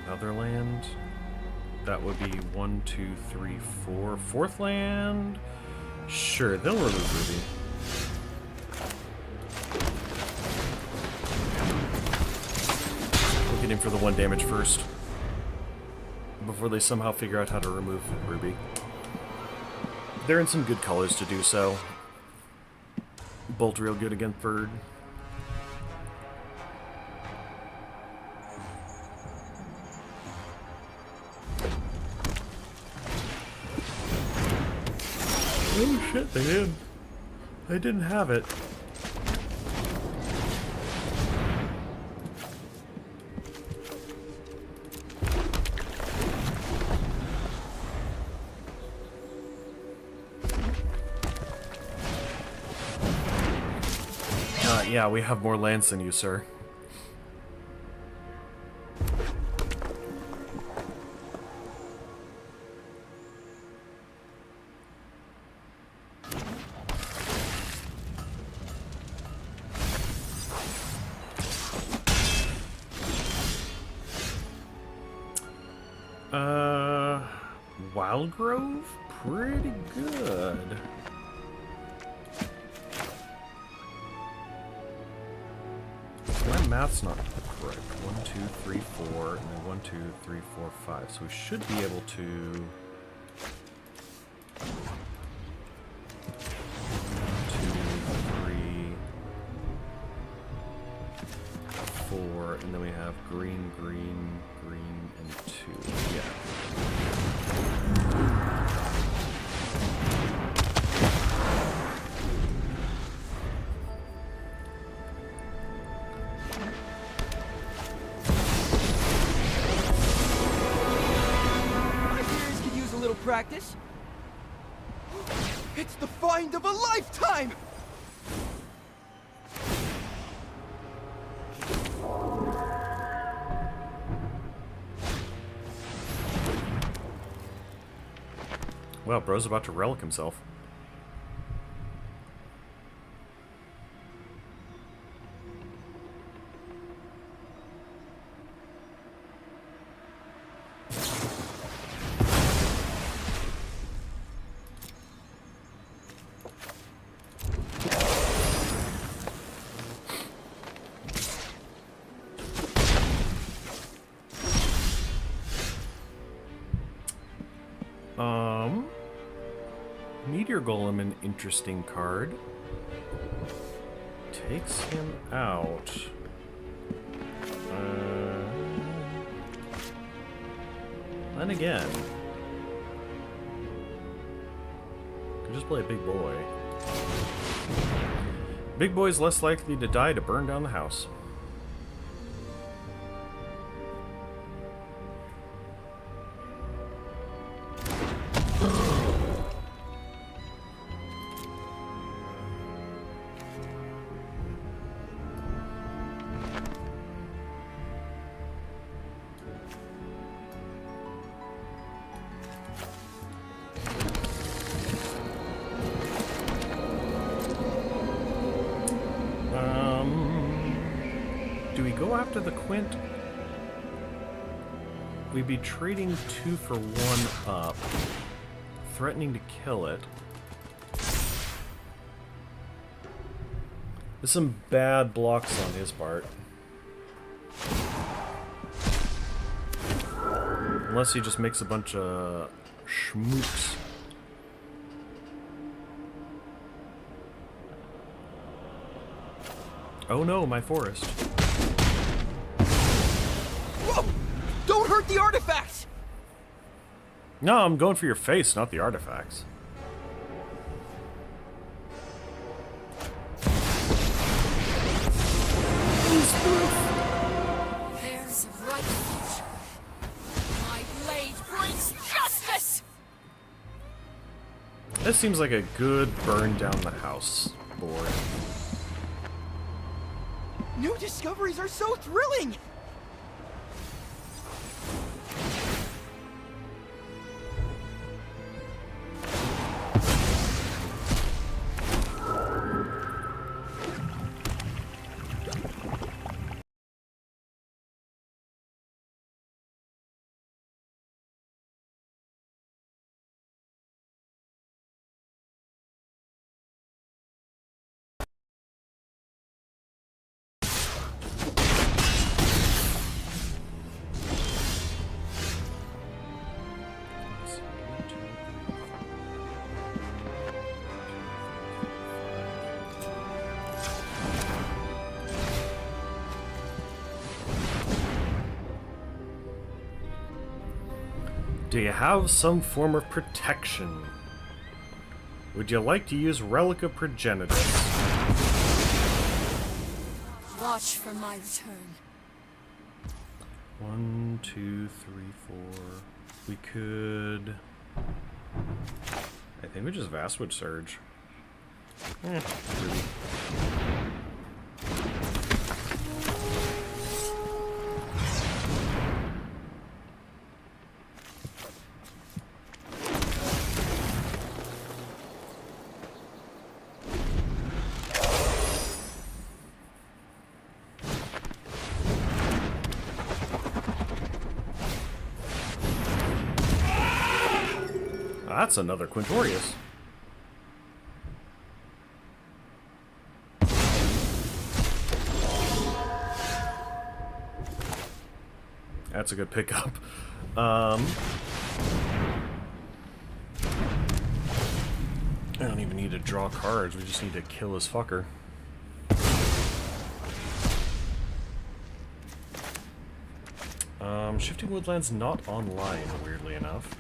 S1: Another land. That would be 1, 2, 3, 4. Fourth land? Sure, they'll remove Ruby. We'll get in for the 1 damage first. Before they somehow figure out how to remove Ruby. They're in some good colors to do so. Bolt real good against Bird. Oh shit, they did. They didn't have it. Yeah, we have more lands than you, sir. Wildgrove? Pretty good. My math's not correct. 1, 2, 3, 4, and then 1, 2, 3, 4, 5. So we should be able to... 4, and then we have green, green, green, and 2. Yeah.
S3: My theories could use a little practice. It's the find of a lifetime!
S1: Well, bro's about to relic himself. Meteor Golem, an interesting card. Takes him out. Then again, could just play a big boy. Big boy's less likely to die to burn down the house. Do we go after the Quint? We'd be trading 2 for 1 up, threatening to kill it. There's some bad blocks on his part. Unless he just makes a bunch of schmoops. Oh no, my forest.
S3: Whoa! Don't hurt the artifacts!
S1: No, I'm going for your face, not the artifacts.
S4: There's a bright future. My blade brings justice!
S1: This seems like a good burn down the house board.
S3: New discoveries are so thrilling!
S1: Do you have some form of protection? Would you like to use Relic of Progenitus?
S4: Watch for my return.
S1: 1, 2, 3, 4. We could... I think we just Vastwood Surge. Really. That's another Quintorius. That's a good pickup. I don't even need to draw cards, we just need to kill this fucker. Shifting Woodland's not online, weirdly enough.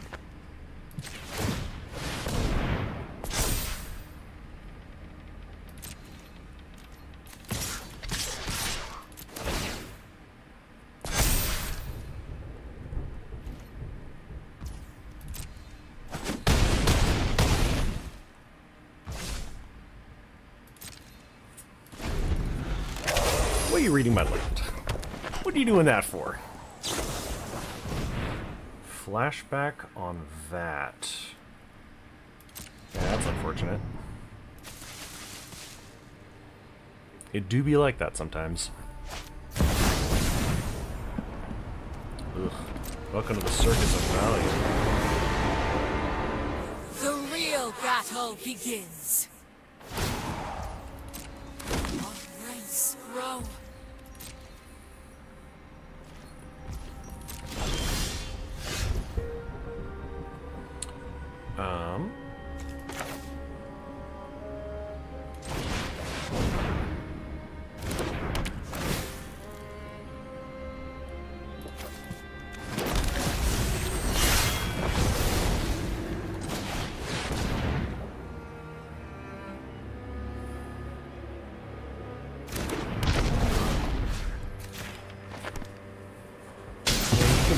S1: Why are you reading my land? What are you doing that for? Flashback on that. Yeah, that's unfortunate. It do be like that sometimes. Ugh. Welcome to the circus of value.
S4: The real battle begins. Our ranks grow.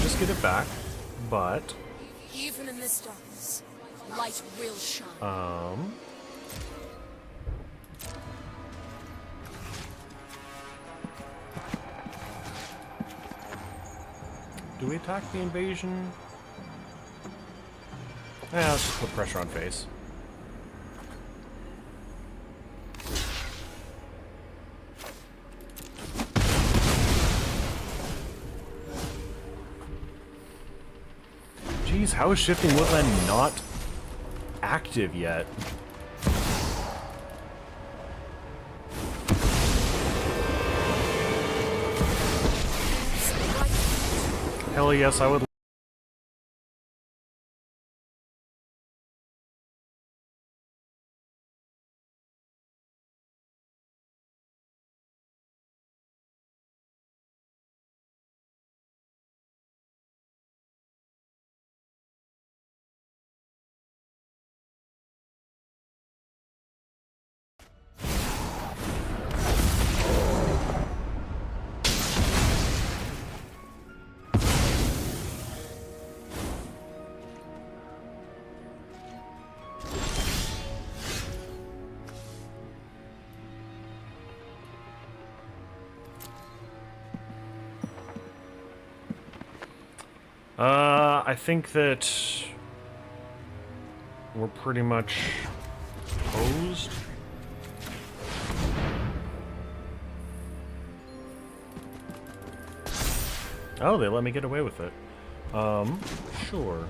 S1: Just get it back, but
S4: Even in this darkness, light will shine.
S1: do we attack the invasion? Yeah, let's just put pressure on face. Jeez, how is Shifting Woodland not active yet? Hell yes, I would. I think that we're pretty much posed. Oh, they let me get away with it. Sure.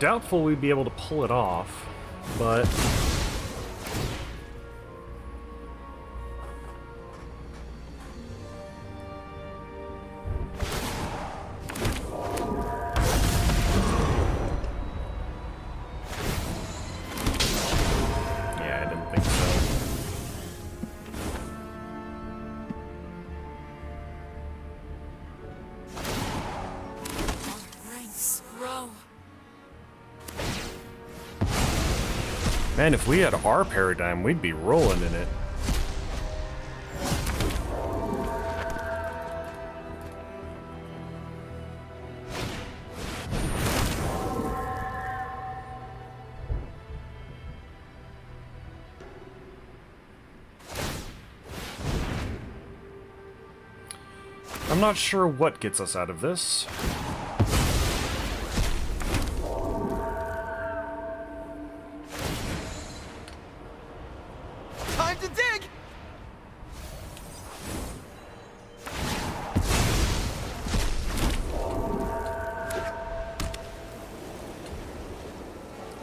S1: doubtful we'd be able to pull it off, but... Yeah, I didn't think so. Man, if we had our paradigm, we'd be rolling in it. I'm not sure what gets us out of this.
S3: Time to dig!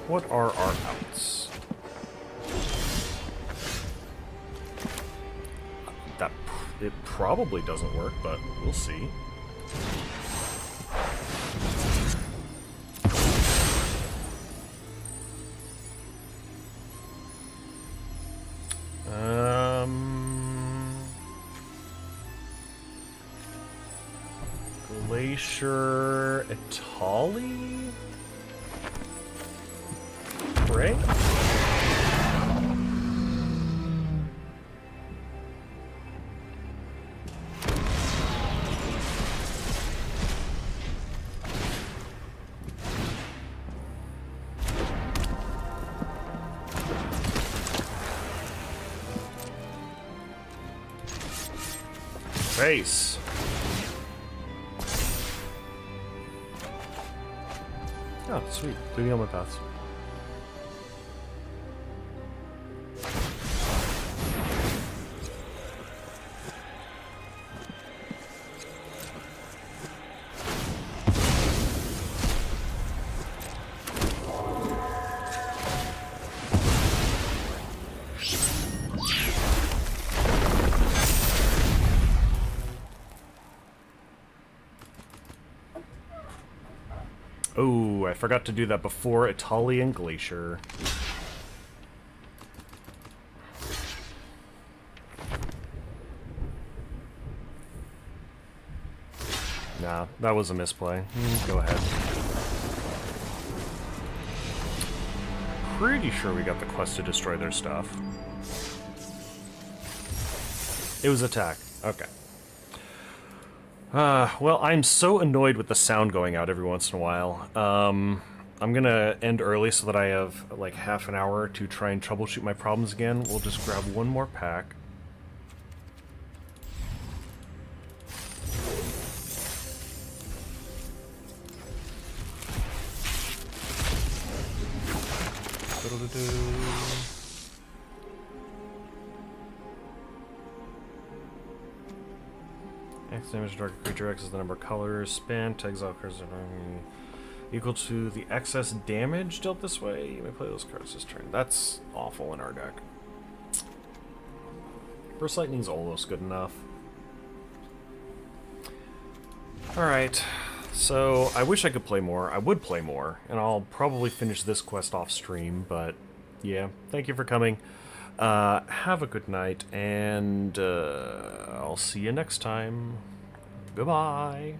S1: What are our outs? It probably doesn't work, but we'll see. Glacier Italy? Right? Face. Oh, sweet. 3 helmet paths. Oh, I forgot to do that before Italian Glacier. Nah, that was a misplay. Go ahead. Pretty sure we got the quest to destroy their stuff. It was attack. Okay. Well, I'm so annoyed with the sound going out every once in a while. I'm gonna end early so that I have, like, half an hour to try and troubleshoot my problems again. We'll just grab one more pack. X damage target creature. X is the number of colors spent. Exile cards are equal to the excess damage dealt this way. You may play those cards this turn. That's awful in our deck. Burst Lightning's almost good enough. Alright, so I wish I could play more. I would play more, and I'll probably finish this quest off stream, but yeah, thank you for coming. Have a good night, and I'll see you next time. Goodbye.